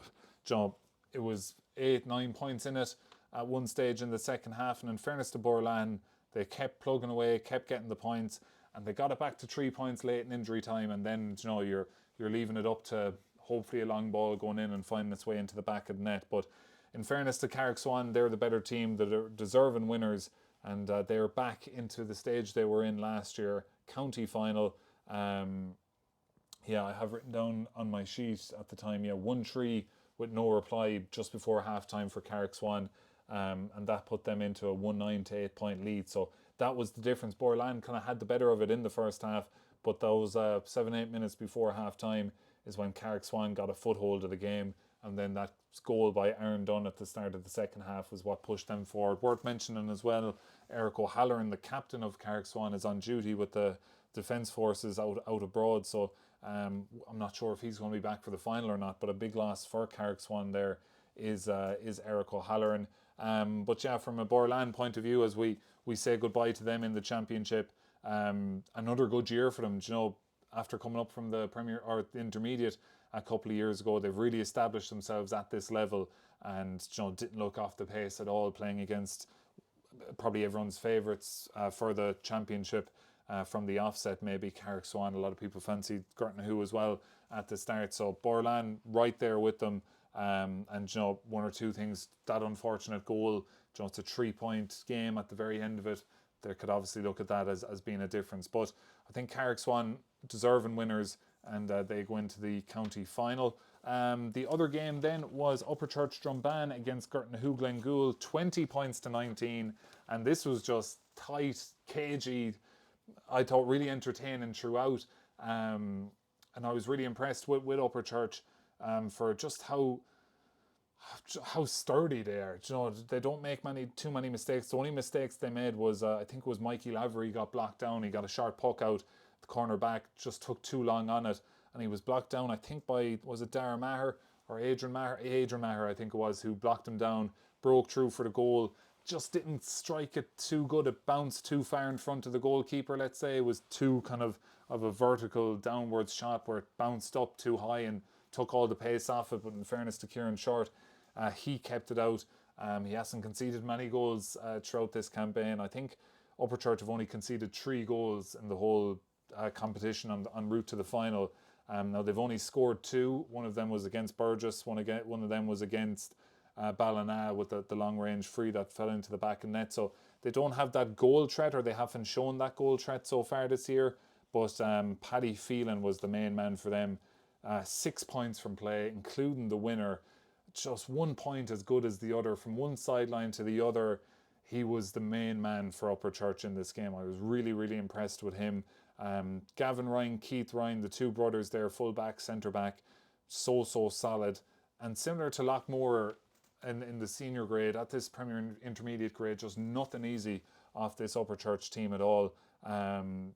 it was 8-9 points in it at one stage in the second half, and in fairness to Borland, they kept plugging away, kept getting the points, and they got it back to 3 points late in injury time. And then you're leaving it up to hopefully a long ball going in and finding its way into the back of the net. But in fairness to Carrick Swan, they're the better team, they're deserving winners, and they're back into the stage they were in last year, county final. I have written down on my sheet at the time, 1-3 with no reply just before half-time for Carrick Swan. And that put them into a 1-9 to 8 point lead. So that was the difference. Borland kind of had the better of it in the first half, but those 7-8 minutes before half-time is when Carrick Swan got a foothold of the game, and then that goal by Aaron Dunn at the start of the second half was what pushed them forward. Worth mentioning as well, Eric O'Halloran, the captain of Carrick Swan, is on duty with the Defence Forces out abroad, so I'm not sure if he's going to be back for the final or not, but a big loss for Carrick Swan there is Eric O'Halloran. But yeah, from a Borland point of view, as we say goodbye to them in the championship, another good year for them. After coming up from the Premier or the Intermediate a couple of years ago, they've really established themselves at this level, and didn't look off the pace at all, playing against probably everyone's favourites for the championship from the offset. Maybe Carrick Swan, a lot of people fancied Girton Who as well at the start. So Borland right there with them. And one or two things, that unfortunate goal, it's a 3 point game at the very end of it. They could obviously look at that as being a difference. But I think Carrick Swan deserving winners, and they go into the county final. The other game then was Upperchurch Drumban against Gurtnahu Glengool, 20 points to 19, and this was just tight, cagey. I thought really entertaining throughout, and I was really impressed with Upperchurch for just how sturdy they are. You know, they don't make too many mistakes. The only mistakes they made was I think it was Mikey Lavery got blocked down. He got a sharp puck out. The cornerback just took too long on it, and he was blocked down. I think by, was it Darren Maher or Adrian Maher? Adrian Maher, I think it was, who blocked him down, broke through for the goal. Just didn't strike it too good. It bounced too far in front of the goalkeeper. Let's say it was too kind of a vertical downwards shot where it bounced up too high and took all the pace off it. But in fairness to Kieran Short, he kept it out. He hasn't conceded many goals throughout this campaign. I think Upperchurch have only conceded 3 goals in the whole competition en route to the final. Now they've only scored 2. One of them was against Burgess. One of them was against Ballina with the long range free that fell into the back of net. So they don't have that goal threat, or they haven't shown that goal threat so far this year. But Paddy Phelan was the main man for them. 6 points from play, including the winner. Just 1 point as good as the other. From one sideline to the other, he was the main man for Upperchurch in this game. I was really, really impressed with him. Gavin Ryan, Keith Ryan, the 2 brothers there, full back, centre back, so solid. And similar to Lockmore in the senior grade, at this Premier Intermediate grade, just nothing easy off this Upperchurch team at all.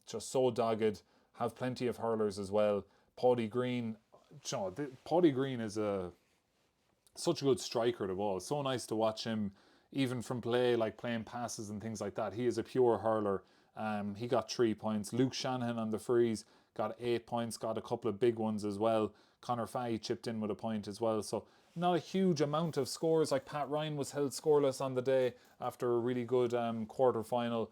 Just so dogged, have plenty of hurlers as well. Paddy Green, Paddy Green is such a good striker of the ball. So nice to watch him, even from play, like playing passes and things like that. He is a pure hurler. He got 3 points. Luke Shanahan on the frees got 8 points, got a couple of big ones as well. Connor Fahey chipped in with a point as well. So not a huge amount of scores. Like Pat Ryan was held scoreless on the day after a really good quarter final.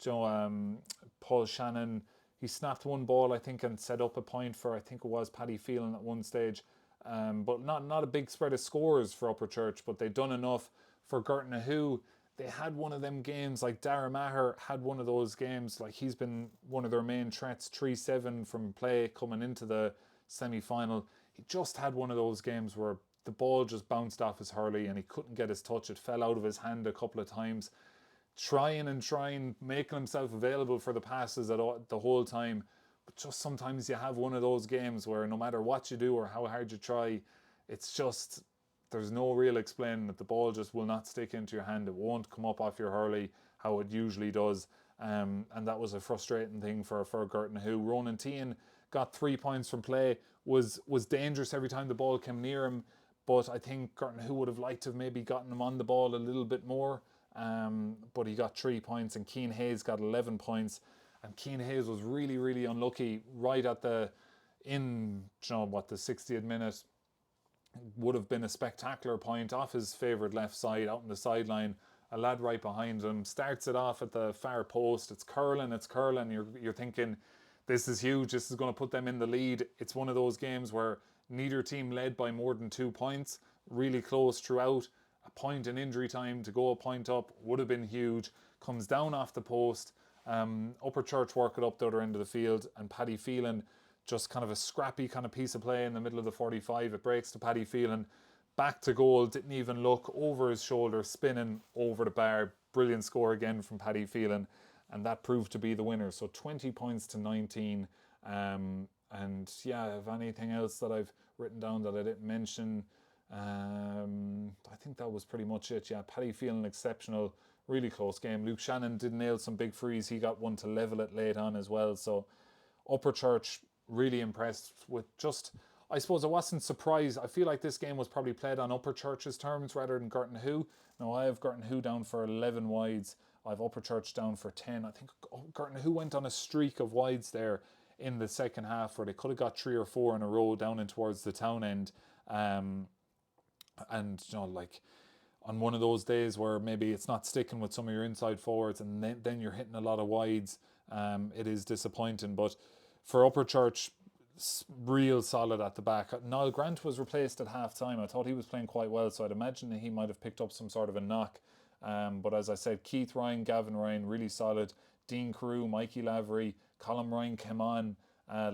Paul Shannon, he snapped one ball, I think, and set up a point for, I think it was Paddy Phelan at one stage. But not a big spread of scores for Upperchurch, but they'd done enough. For Gurtnahu, they had one of them games, like Darren Maher had one of those games, like he's been one of their main threats, 3-7 from play coming into the semi-final. He just had one of those games where the ball just bounced off his hurley and he couldn't get his touch. It fell out of his hand a couple of times. Trying, making himself available for the passes the whole time. But just sometimes you have one of those games where no matter what you do or how hard you try, it's just, there's no real explaining it. The ball just will not stick into your hand. It won't come up off your hurley how it usually does. And that was a frustrating thing for Gurtnahu. Ronan Tehan got 3 points from play, was dangerous every time the ball came near him. But I think Gurtnahu would have liked to have maybe gotten him on the ball a little bit more. But he got 3 points, and Keane Hayes got 11 points. And Keane Hayes was really, really unlucky right at the 60th minute. Would have been a spectacular point off his favourite left side, out on the sideline. A lad right behind him starts it off at the far post. It's curling. You're thinking, this is huge. This is going to put them in the lead. It's one of those games where neither team led by more than 2 points. Really close throughout. A point in injury time to go a point up would have been huge. Comes down off the post. Upperchurch work it up the other end of the field, and Paddy Phelan, just kind of a scrappy kind of piece of play in the middle of the 45. It breaks to Paddy Phelan, back to goal, didn't even look, over his shoulder, spinning over the bar. Brilliant score again from Paddy Phelan, and that proved to be the winner. So 20 points to 19. And yeah, if anything else that I've written down that I didn't mention, I think that was pretty much it. Yeah, Paddy Phelan exceptional, really close game. Luke Shannon did nail some big frees. He got one to level it late on as well. So Upperchurch, really impressed with just, I suppose I wasn't surprised. I feel like this game was probably played on Upperchurch's terms rather than Gurtnahu. Now I have Gurtnahu down for 11 wides. I have Upperchurch down for 10. I think Gurtnahu went on a streak of wides there in the second half where they could have got 3 or 4 in a row down in towards the town end. And like on one of those days where maybe it's not sticking with some of your inside forwards and then you're hitting a lot of wides, it is disappointing. But for Upperchurch, real solid at the back. Niall Grant was replaced at half time. I thought he was playing quite well, so I'd imagine that he might have picked up some sort of a knock. But as I said, Keith Ryan, Gavin Ryan, really solid. Dean Carew, Mikey Lavery, Colin Ryan came on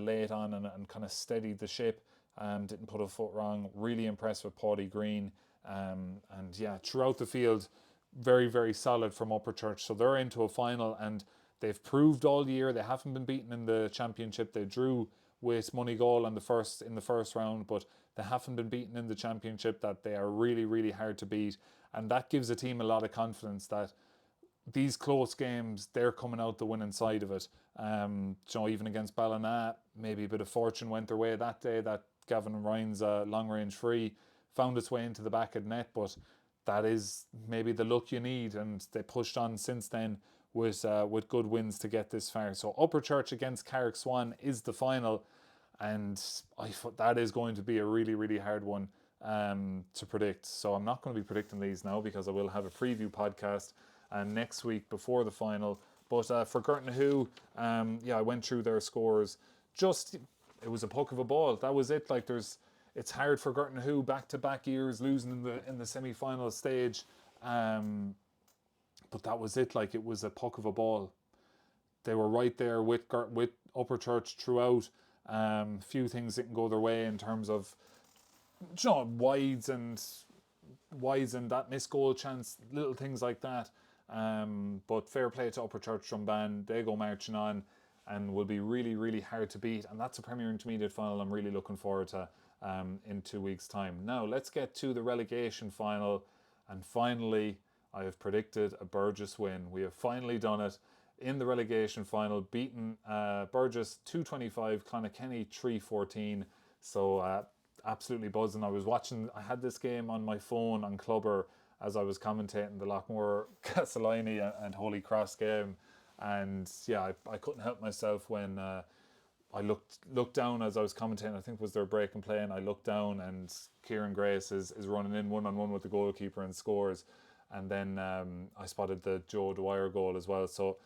late on and kind of steadied the ship. didn't put a foot wrong. Really impressed with Paudie Green. And yeah, throughout the field, very, very solid from Upperchurch. So they're into a final, and they've proved all year they haven't been beaten in the championship. They drew with Moneygall in the first round, but they haven't been beaten in the championship. That they are really, really hard to beat, and that gives a team a lot of confidence that these close games, they're coming out the winning side of it. Even against Ballina, maybe a bit of fortune went their way that day. That Gavin Ryan's long range free found its way into the back of the net, but that is maybe the luck you need, and they pushed on since then with good wins to get this far. So Upperchurch against Carrick Swan is the final, and that is going to be a really, really hard one to predict. So I'm not going to be predicting these now because I will have a preview podcast next week before the final. But for Girton Who, I went through their scores. It was a puck of a ball. That was it. It's hard for Girton Who back-to-back years losing in the semi-final stage. But that was it. It was a puck of a ball. They were right there with Upperchurch throughout. Few things didn't go their way in terms of wides and that missed goal chance, little things like that. But fair play to Upperchurch Drumban. They go marching on and will be really, really hard to beat. And that's a Premier Intermediate final I'm really looking forward to in 2 weeks' time. Now, let's get to the relegation final. And finally, I have predicted a Burgess win. We have finally done it in the relegation final, beaten Burgess 225, Clonakilty 314. So absolutely buzzing. I had this game on my phone on Clubber as I was commentating the Lockmore Castleiney and Holy Cross game, and yeah, I couldn't help myself when I looked down as I was commentating. I think it was their break and play, and I looked down and Kieran Grace is running in one-on-one with the goalkeeper and scores, and then I spotted the Joe Dwyer goal as well. So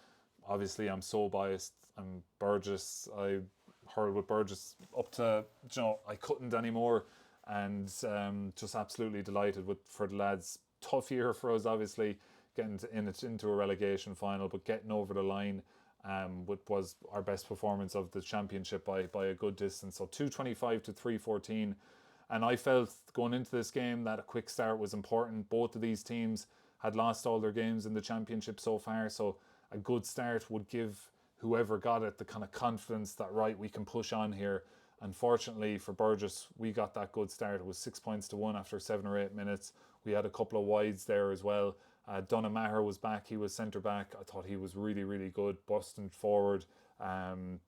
obviously I'm so biased. I'm Burgess. I hurled with Burgess up to I couldn't anymore, and just absolutely delighted for the lads. Tough year for us, obviously, getting into a relegation final, but getting over the line was our best performance of the championship by a good distance. So 225 to 314, and I felt going into this game that a quick start was important. Both of these teams had lost all their games in the championship so far, so a good start would give whoever got it the kind of confidence that, right, we can push on here. Unfortunately for Burgess, we got that good start. It was 6 points to 1 after 7 or 8 minutes. We had a couple of wides there as well. Donagh Maher was back. He was centre back. I thought he was really, really good, busting forward,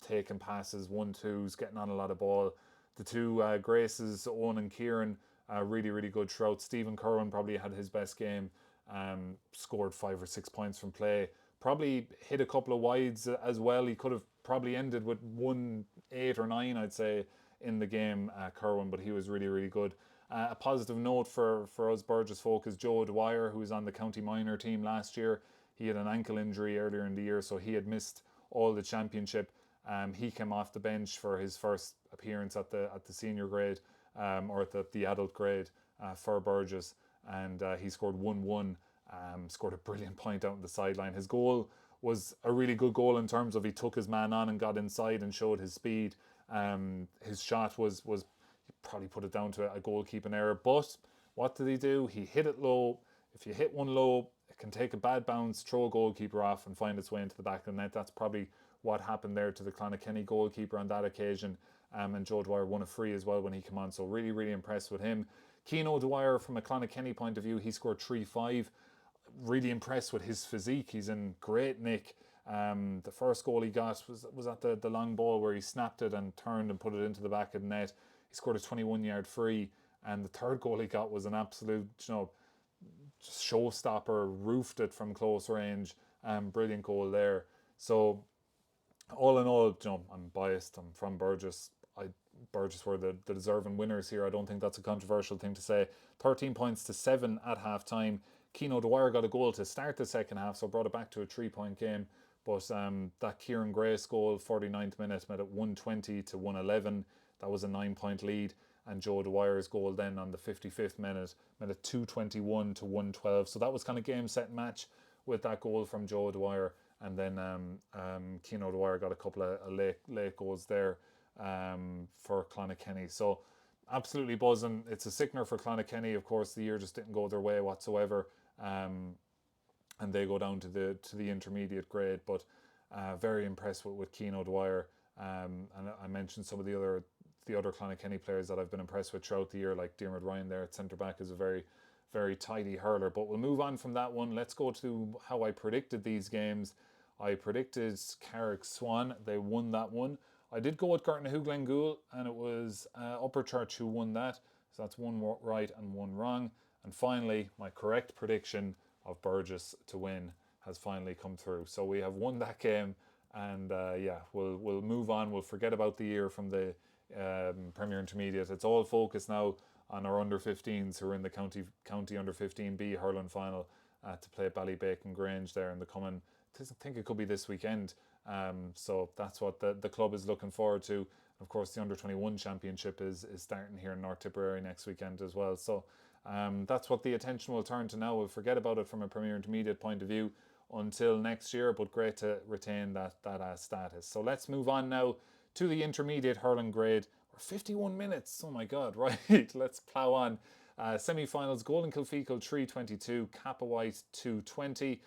taking passes, 1-2s, getting on a lot of ball. The two Graces, Owen and Kieran, really, really good throughout. Stephen Curran probably had his best game. Scored 5 or 6 points from play. Probably hit a couple of wides as well. He could have probably ended with 1-8 or 9, I'd say, in the game, Curran, but he was really, really good. A positive note for us Burgess folk is Joe Dwyer, who was on the county minor team last year. He had an ankle injury earlier in the year, so he had missed all the championship. He came off the bench for his first appearance at the senior grade, or at the adult grade for Burgess, and he scored 1-1. Scored a brilliant point out on the sideline. His goal was a really good goal in terms of he took his man on and got inside and showed his speed. His shot was probably put it down to a goalkeeping error, but what did he do? He hit it low. If you hit one low, it can take a bad bounce, throw a goalkeeper off and find its way into the back of the net. That's probably what happened there to the Clonakilty goalkeeper on that occasion. And Joe Dwyer won a free as well when he came on, so really, really impressed with him. Keano Dwyer, from a Clonakilty point of view, he scored 3-5. Really impressed with his physique. He's in great nick. The first goal he got was at the long ball where he snapped it and turned and put it into the back of the net. He scored a 21-yard free, and the third goal he got was an absolute, just showstopper. Roofed it from close range. Brilliant goal there. So, all in all, I'm biased. I'm from Burgess. Burgess were the deserving winners here. I don't think that's a controversial thing to say. 13 points to 7 at half time. Keano Dwyer got a goal to start the second half, so brought it back to a 3-point game. But that Kieran Grace goal, 49th minute, made it 120 to 111. That was a 9-point lead. And Joe Dwyer's goal then on the 55th minute made it 221 to 112. So that was kind of game, set, match with that goal from Joe Dwyer. And then Keano Dwyer got a couple of late goals there for Clonakilty. So absolutely buzzing. It's a sickener for Clonakilty. Of course, the year just didn't go their way whatsoever, and they go down to the intermediate grade. But very impressed with Keane O'Dwyer. And I mentioned some of the other Clonakilty players that I've been impressed with throughout the year, like Diarmuid Ryan there at centre back is a very tidy hurler. But we'll move on from that one. Let's go to how I predicted these games. I predicted Carrick Swan. They won that one. I did go with Gartnahoe Glengool, and it was Upperchurch who won that. So that's one right and one wrong. And finally, my correct prediction of Burgess to win has finally come through. So we have won that game, and we'll move on. We'll forget about the year from the Premier Intermediate. It's all focused now on our under-15s who are in the county under-15B hurling final to play Ballybacon Grange there in the coming. I think it could be this weekend. So that's what the club is looking forward to. Of course, the under-21 championship is starting here in North Tipperary next weekend as well. So that's what the attention will turn to now. We'll forget about it from a Premier Intermediate point of view until next year, but great to retain that status. So let's move on now to the intermediate hurling grade. We're 51 minutes. Oh my God, right. Let's plough on. Semi-finals, Golden Kilfeacle 322, Kappa White 220.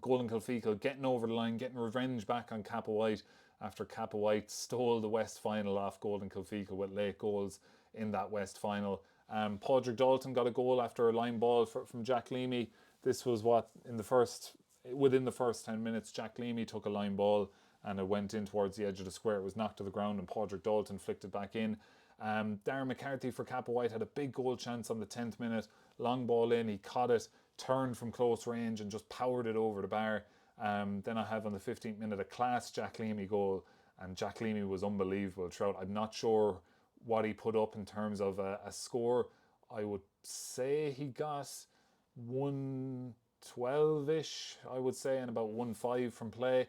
Golden Kilfeacle getting over the line, getting revenge back on Kappa White after Kappa White stole the West final off Golden Kilfeacle with late goals in that West final. Padraig Dalton got a goal after a line ball from Jack Leamy. This was within the first 10 minutes, Jack Leamy took a line ball and it went in towards the edge of the square. It was knocked to the ground and Padraig Dalton flicked it back in. Darren McCarthy for Kappa White had a big goal chance on the 10th minute. Long ball in, he caught it, turned from close range and just powered it over the bar. Then I have on the 15th minute a class Jack Leamy goal, and Jack Leamy was unbelievable throughout. I'm not sure what he put up in terms of a score. I would say he got 112-ish, I would say, and about 1-5 from play.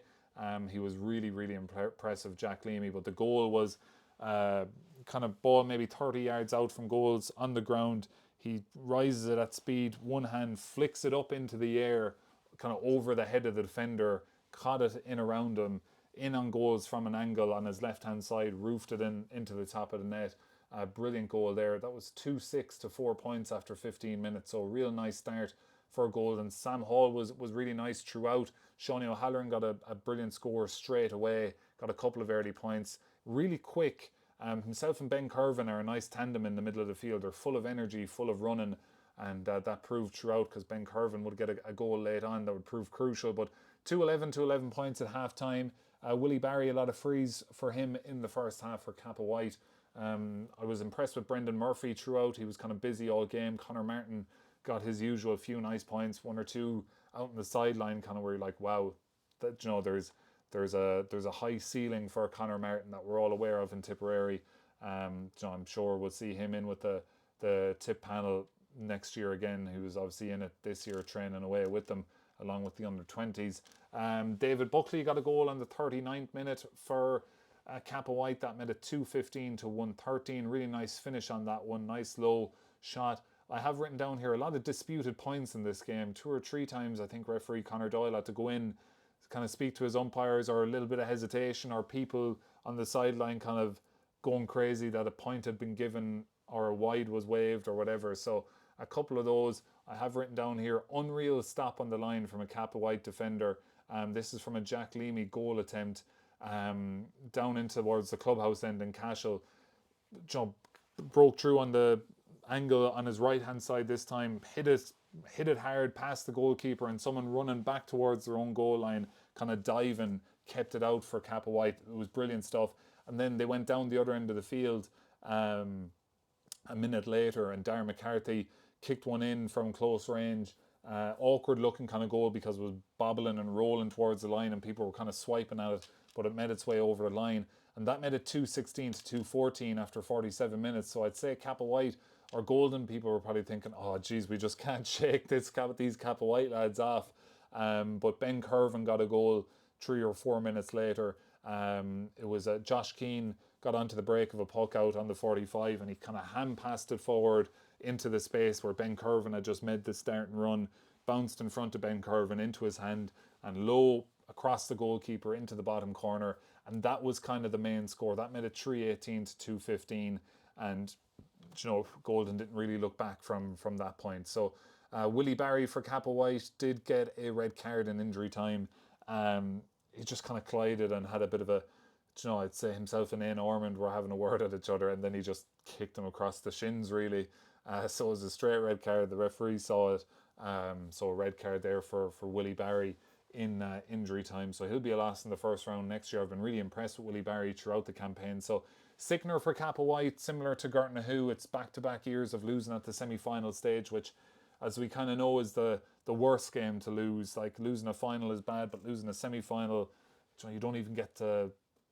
He was really, really impressive, Jack Leamy, but the goal was kind of ball maybe 30 yards out from goals on the ground. He rises it at speed, one hand flicks it up into the air, kind of over the head of the defender, caught it in around him, in on goals from an angle on his left-hand side, roofed it into the top of the net. Brilliant goal there. That was 2-6 to 4 points after 15 minutes, so a real nice start for Golden. Sam Hall was really nice throughout. Shawnee O'Halloran got a brilliant score straight away, got a couple of early points. Really quick. Himself and Ben Curvin are a nice tandem in the middle of the field. They're full of energy, full of running, and that proved throughout because Ben Curvin would get a goal late on that would prove crucial. But 2-11 to 11 points at half time. Willie Barry, a lot of frees for him in the first half for Kappa White. I was impressed with Brendan Murphy throughout. He was kind of busy all game. Connor Martin got his usual few nice points, one or two out on the sideline, kind of where you're like, wow, that there's a high ceiling for Connor Martin that we're all aware of in Tipperary. I'm sure we'll see him in with the tip panel next year again, who's obviously in it this year training away with them along with the under-20s. David Buckley got a goal on the 39th minute for Kappa White. That made it 2-15 to 1-13. Really nice finish on that one. Nice low shot. I have written down here a lot of disputed points in this game. 2 or 3 times I think referee Conor Doyle had to go in, kind of speak to his umpires, or a little bit of hesitation, or people on the sideline kind of going crazy that a point had been given or a wide was waved or whatever. So a couple of those I have written down here. Unreal stop on the line from a Kappa White defender. This is from a Jack Leamy goal attempt down in towards the clubhouse end in Cashel. Broke through on the angle on his right hand side this time, hit it hard past the goalkeeper, and someone running back towards their own goal line, kind of diving, kept it out for Kappa White. It was brilliant stuff. And then they went down the other end of the field a minute later, and Darren McCarthy kicked one in from close range. Awkward looking kind of goal because it was bobbling and rolling towards the line and people were kind of swiping at it, but it made its way over the line, and that made it 2-16 to 2-14 after 47 minutes. So I'd say Kappa White or Golden, people were probably thinking, oh geez, we just can't shake these Kappa White lads off. But Ben Curvin got a goal 3 or 4 minutes later. It was Josh Keane got onto the break of a puck out on the 45, and he kind of hand passed it forward into the space where Ben Curvin had just made the starting run, bounced in front of Ben Curvin into his hand, and low across the goalkeeper into the bottom corner, and that was kind of the main score. That made it 3-18 to 2-15, and Golden didn't really look back from that point. So Willie Barry for Kappa White did get a red card in injury time. He just kind of collided and had a bit of a, I'd say himself and Ian Ormond were having a word at each other, and then he just kicked him across the shins, really. So it was a straight red card. The referee saw it. So a red card there for Willie Barry in injury time. So he'll be a loss in the first round next year. I've been really impressed with Willie Barry throughout the campaign. So sickener for Kappa White, similar to Gartnahu. It's back-to-back years of losing at the semi-final stage, which, as we kind of know, is the worst game to lose. Like, losing a final is bad, but losing a semi-final, you don't even get to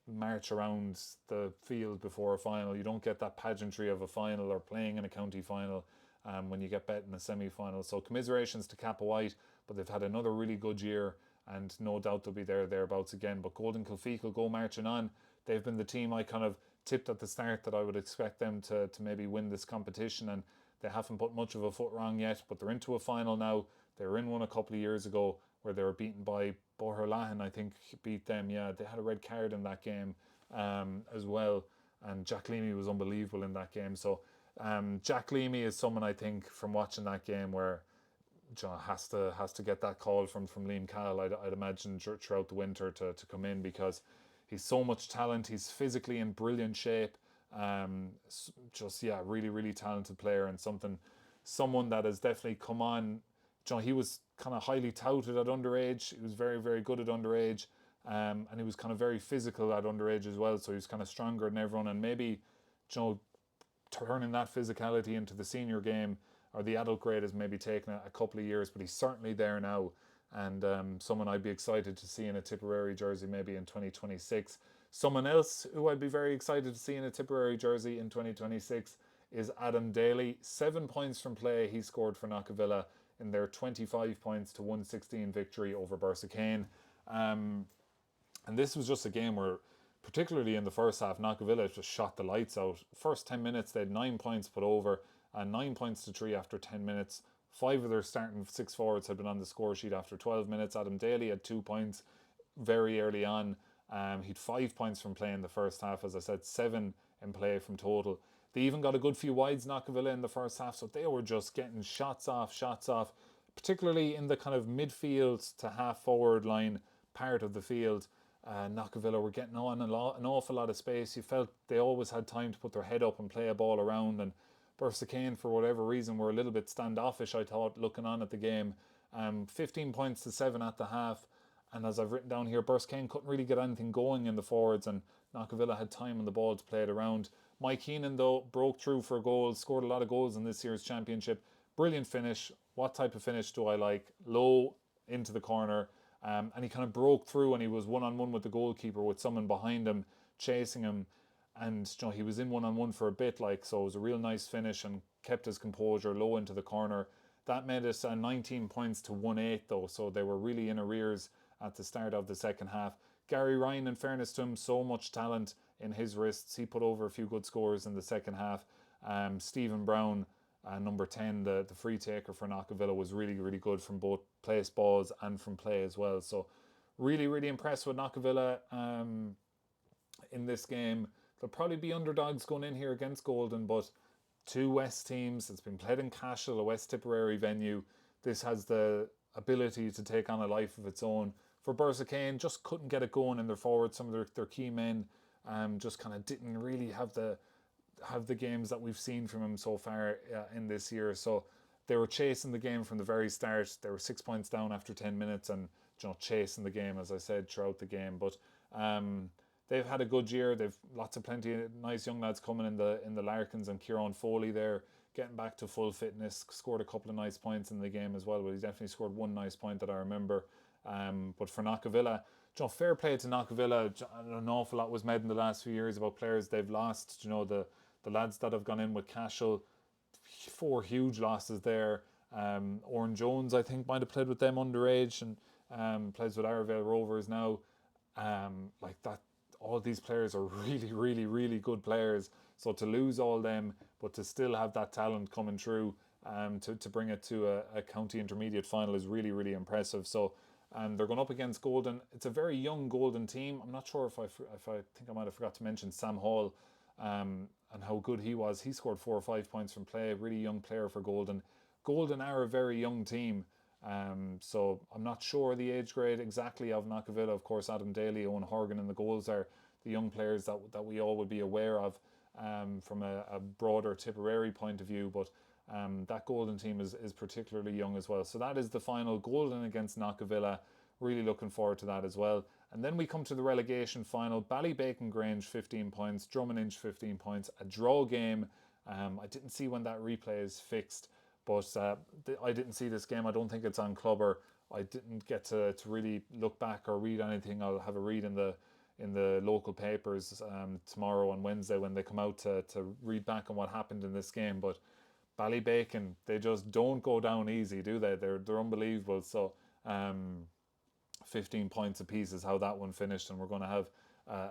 march around the field before a final. You don't get that pageantry of a final or playing in a county final when you get bet in a semi-final. So commiserations to Kappa White, but they've had another really good year, and no doubt they'll be thereabouts again. But Golden Kilfeacle will go marching on. They've been the team I kind of tipped at the start that I would expect them to maybe win this competition, and they haven't put much of a foot wrong yet, but they're into a final now. They were in one a couple of years ago where they were beaten by Boherlahan, I think, beat them. Yeah, they had a red card in that game as well, and Jack Leamy was unbelievable in that game. So Jack Leamy is someone, I think, from watching that game, where has to get that call from Liam Cahill, I'd imagine, throughout the winter to come in, because he's so much talent. He's physically in brilliant shape. Really, really talented player, and someone that has definitely come on. He was kind of highly touted at underage. He was very, very good at underage, and he was kind of very physical at underage as well. So he was kind of stronger than everyone, and maybe, turning that physicality into the senior game or the adult grade has maybe taken a couple of years, but he's certainly there now, and someone I'd be excited to see in a Tipperary jersey maybe in 2026. Someone else who I'd be very excited to see in a Tipperary jersey in 2026 is Adam Daly. 7 points from play he scored for Knockavilla in their 25 points to 116 victory over Bersicane. And this was just a game where, particularly in the first half, Knockavilla just shot the lights out. First 10 minutes, they had 9 points put over, and 9 points to 3 after 10 minutes. 5 of their starting 6 forwards had been on the score sheet after 12 minutes. Adam Daly had 2 points very early on. He'd 5 points from play in the first half, as I said, 7 in play from total. They even got a good few wides, Knockavilla, in the first half, so they were just getting shots off, particularly in the kind of midfield to half forward line part of the field. Knockavilla were getting on an awful lot of space. You felt they always had time to put their head up and play a ball around, and Bersicane, for whatever reason, were a little bit standoffish, I thought, looking on at the game. 15 points to 7 at the half, and as I've written down here, Bersicane couldn't really get anything going in the forwards, and Knockavilla had time on the ball to play it around. Mike Heenan, though, broke through for goals, scored a lot of goals in this year's championship. Brilliant finish. What type of finish do I like? Low into the corner, and he kind of broke through, and he was one-on-one with the goalkeeper with someone behind him chasing him, and he was in one-on-one for a bit, so it was a real nice finish, and kept his composure low into the corner. That made it 19 points to 1-8 though, so they were really in arrears at the start of the second half. Gary Ryan, in fairness to him, so much talent in his wrists. He put over a few good scores in the second half. Stephen Brown, number 10, the free taker for Knockavilla, was really, really good from both place balls and from play as well. So really, really impressed with Knockavilla in this game. They'll probably be underdogs going in here against Golden, but 2 West teams. It's been played in Cashel, a West Tipperary venue. This has the ability to take on a life of its own. For Bersicane, just couldn't get it going in their forward. Some of their key men just kind of didn't really have the games that we've seen from him so far in this year. So they were chasing the game from the very start. They were 6 points down after 10 minutes, and chasing the game, as I said, throughout the game. But they've had a good year. They've plenty of nice young lads coming in the Larkins, and Kieran Foley there getting back to full fitness, scored a couple of nice points in the game as well. But he definitely scored one nice point that I remember. But for Knockavilla, fair play to Knockavilla. An awful lot was made in the last few years about players they've lost. The lads that have gone in with Cashel, 4 huge losses there. Oren Jones, I think, might have played with them underage, and plays with Arvale Rovers now. That, all these players are really, really, really good players. So to lose all them, but to still have that talent coming through, to bring it to a county intermediate final is really, really impressive. So They're going up against Golden. It's a very young Golden team. I'm not sure if I think I might have forgot to mention Sam Hall, and how good he was. He scored 4 or 5 points from play. Really young player for Golden. Golden are a very young team. So I'm not sure the age grade exactly of Knockavilla. Of course, Adam Daly, Owen Horgan, and the goals are the young players that we all would be aware of from a broader Tipperary point of view. But that Golden team is particularly young as well. So that is the final, Golden against Knockavilla. Really looking forward to that as well. And then we come to the relegation final. Ballybacon Grange 15 points, Drummond 15 points, a draw game. I didn't see when that replay is fixed, but I didn't see this game. I don't think it's on Clubber. I didn't get to really look back or read anything. I'll have a read in the local papers tomorrow and Wednesday when they come out to read back on what happened in this game. But Ballybacon, they just don't go down easy, do they? They're unbelievable. So 15 points apiece is how that one finished, and we're going to have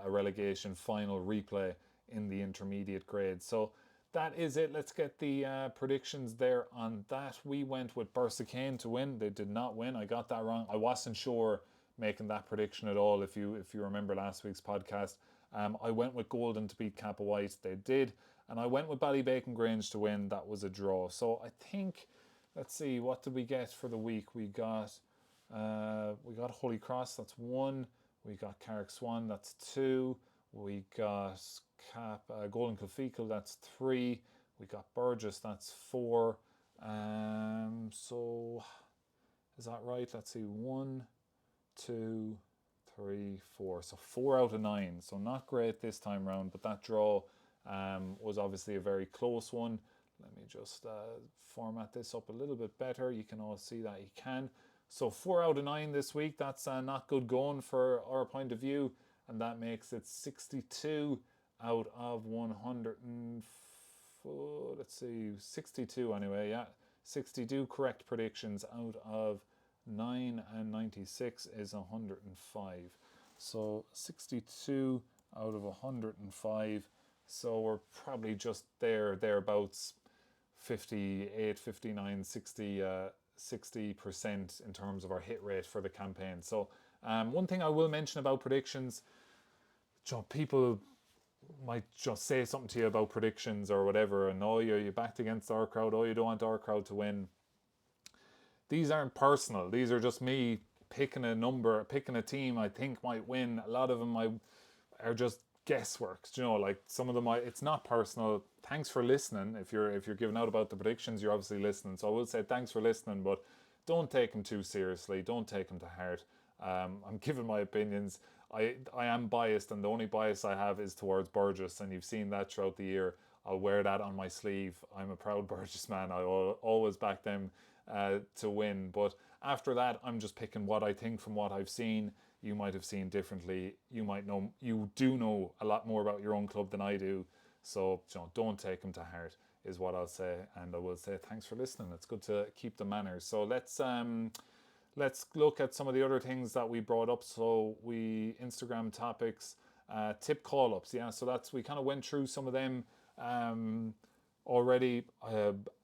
a relegation final replay in the intermediate grade. So that is it. Let's get the predictions there on that. We went with Bursakane to win. They did not win. I got that wrong. I wasn't sure making that prediction at all. If you remember last week's podcast, I went with Golden to beat Kappa White. They did, and I went with Ballybacon Grange to win. That was a draw. So I think, let's see, what did we get for the week? We got Holy Cross. That's 1. We got Carrick Swan. That's 2. We got Golden Kilfeacle, that's 3. We got Burgess, that's 4. So is that right? Let's see, 1, 2, 3, 4. So 4 out of 9. So not great this time round, but that draw was obviously a very close one. Let me just format this up a little bit better. You can all see that you can. So 4 out of 9 this week. That's not good going for our point of view, and that makes it 62 out of 100 and let's see, 62 anyway. Yeah, 62 correct predictions out of 9, and 96 is 105. So 62 out of 105. So we're probably just thereabouts, 58, 59, 60 60% in terms of our hit rate for the campaign. So one thing I will mention about predictions, people might just say something to you about predictions or whatever, and you backed against our crowd, you don't want our crowd to win. These aren't personal. These are just me picking a number, picking a team I think might win. A lot of them are just guesswork. Like some of them, it's not personal. Thanks for listening. If you're giving out about the predictions, you're obviously listening. So I will say thanks for listening, but don't take them too seriously. Don't take them to heart. I'm giving my opinions. I am biased, and the only bias I have is towards Burgess, and you've seen that throughout the year. I'll wear that on my sleeve. I'm a proud Burgess man. I always back them to win. But after that, I'm just picking what I think from what I've seen. You might have seen differently. You do know a lot more about your own club than I do. So don't take them to heart is what I'll say. And I will say thanks for listening. It's good to keep the manners. So let's look at some of the other things that we brought up. So Instagram topics, tip call-ups. Yeah, so we kind of went through some of them already.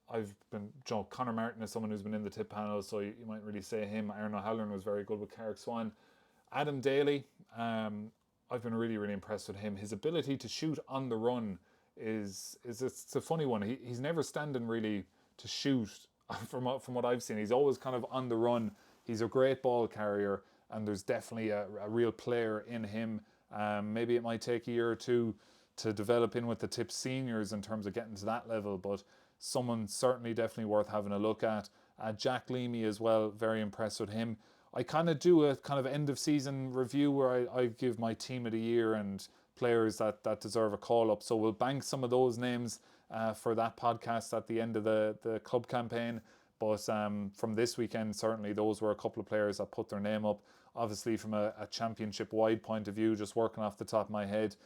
I've been, Connor Martin is someone who's been in the tip panel, so you might really say him. Aaron O'Halloran was very good with Carrick Swan. Adam Daly, I've been really, really impressed with him. His ability to shoot on the run it's a funny one. He's never standing really to shoot from what I've seen. He's always kind of on the run. He's a great ball carrier, and there's definitely a real player in him. Maybe it might take a year or two to develop in with the tip seniors in terms of getting to that level, but someone certainly definitely worth having a look at. Jack Leamy as well, very impressed with him. I kind of do a kind of end of season review where I give my team of the year and players that deserve a call up. So we'll bank some of those names for that podcast at the end of the club campaign. But from this weekend, certainly those were a couple of players that put their name up. Obviously from a championship-wide point of view, just working off the top of my head,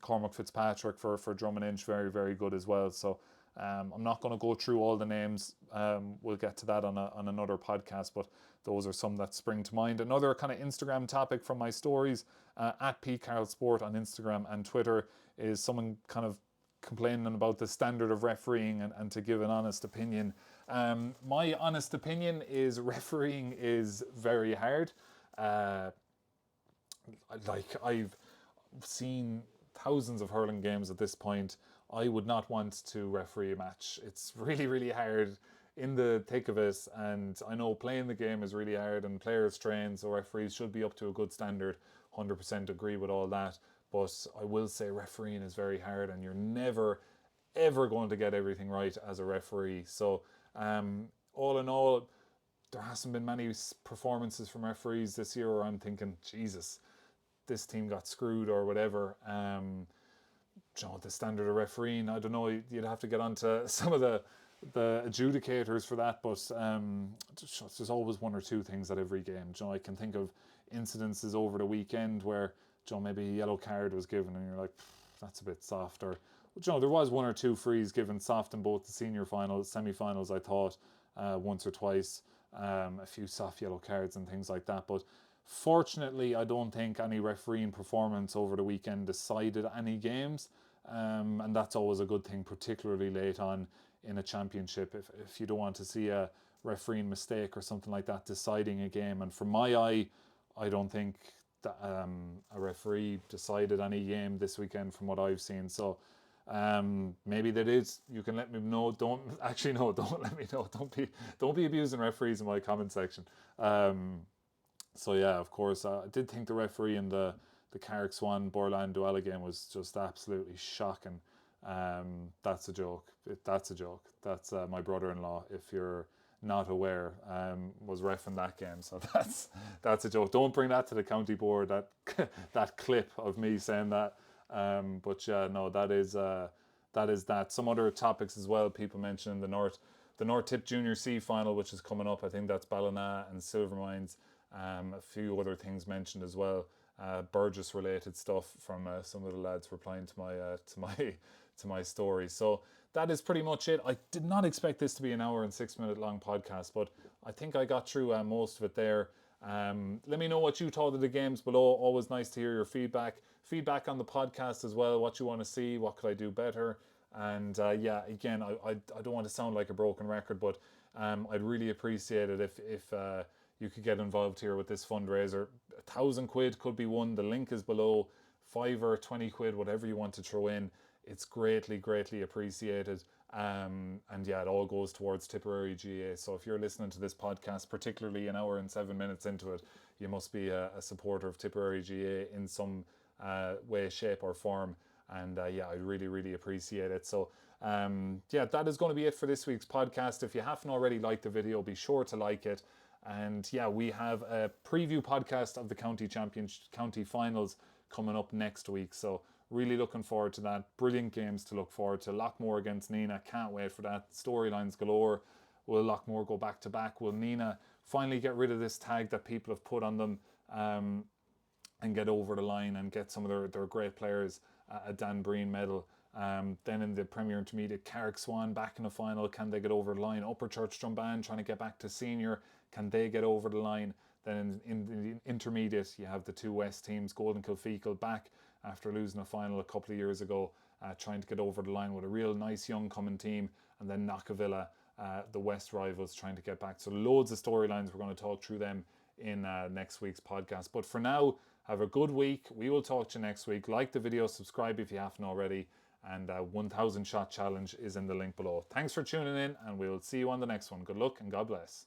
Cormac Fitzpatrick for Drummond Inch, very, very good as well. So I'm not going to go through all the names. We'll get to that on another podcast, but those are some that spring to mind. Another kind of Instagram topic from my stories, at P Carroll Sport on Instagram and Twitter, is someone kind of complaining about the standard of refereeing and to give an honest opinion. My honest opinion is refereeing is very hard. Uh, I've seen thousands of hurling games at this point. I would not want to referee a match. It's really, really hard in the thick of it, and I know playing the game is really hard and players train, so referees should be up to a good standard. 100% agree with all that, but I will say refereeing is very hard, and you're never ever going to get everything right as a referee. So, all in all, there hasn't been many performances from referees this year where I'm thinking, Jesus, this team got screwed or whatever. The standard of refereeing, I don't know, you'd have to get onto some of the adjudicators for that, but there's always one or two things at every game. I can think of incidences over the weekend where maybe a yellow card was given and you're like, that's a bit soft. Or there was one or two frees given soft in both the senior finals, semi-finals, I thought, once or twice. A few soft yellow cards and things like that. But fortunately, I don't think any refereeing performance over the weekend decided any games. And that's always a good thing, particularly late on in a championship. If you don't want to see a refereeing mistake or something like that deciding a game. And from my eye, I don't think that a referee decided any game this weekend from what I've seen. So maybe that is. You can let me know. Don't let me know. Don't be abusing referees in my comment section. So yeah, of course, I did think the referee in the Carrick Swan Borland Duala game was just absolutely shocking. That's a joke. That's a joke. That's my brother-in-law, if you're not aware, was reffing that game. So that's a joke. Don't bring that to the county board. That that clip of me saying that. But yeah, no, that is that. Some other topics as well. People mentioned the North Tip Junior C final, which is coming up. I think that's Ballina and Silvermines. A few other things mentioned as well. Burgess related stuff from some of the lads replying to my story. So that is pretty much it. I did not expect this to be an hour and 6 minute long podcast, but I think I got through most of it there. Let me know what you thought of the games below. Always nice to hear your feedback. Feedback on the podcast as well. What you want to see. What could I do better? And again, I don't want to sound like a broken record, but I'd really appreciate it if you could get involved here with this fundraiser. £1,000 could be won. The link is below. £5 or 20 quid, whatever you want to throw in. It's greatly, greatly appreciated. And yeah, it all goes towards Tipperary GA. So if you're listening to this podcast, particularly an hour and 7 minutes into it, you must be a supporter of Tipperary GA in some way, shape or form. And I really, really appreciate it. So that is going to be it for this week's podcast. If you haven't already liked the video, be sure to like it. And yeah, we have a preview podcast of the county finals coming up next week. So really looking forward to that. Brilliant games to look forward to. Lockmore against Nina. Can't wait for that. Storylines galore. Will Lockmore go back to back? Will Nina finally get rid of this tag that people have put on them and get over the line and get some of their great players a Dan Breen medal? Then in the Premier Intermediate, Carrick Swan back in the final. Can they get over the line? Upper Church Drumban trying to get back to senior. Can they get over the line? Then in the Intermediate, you have the two West teams, Golden Kilfeacle back after losing a final a couple of years ago, trying to get over the line with a real nice young coming team. And then Knockavilla, the West rivals, trying to get back. So loads of storylines. We're going to talk through them in next week's podcast. But for now, have a good week. We will talk to you next week. Like the video, subscribe if you haven't already. And 1,000 shot challenge is in the link below. Thanks for tuning in, and we'll see you on the next one. Good luck and God bless.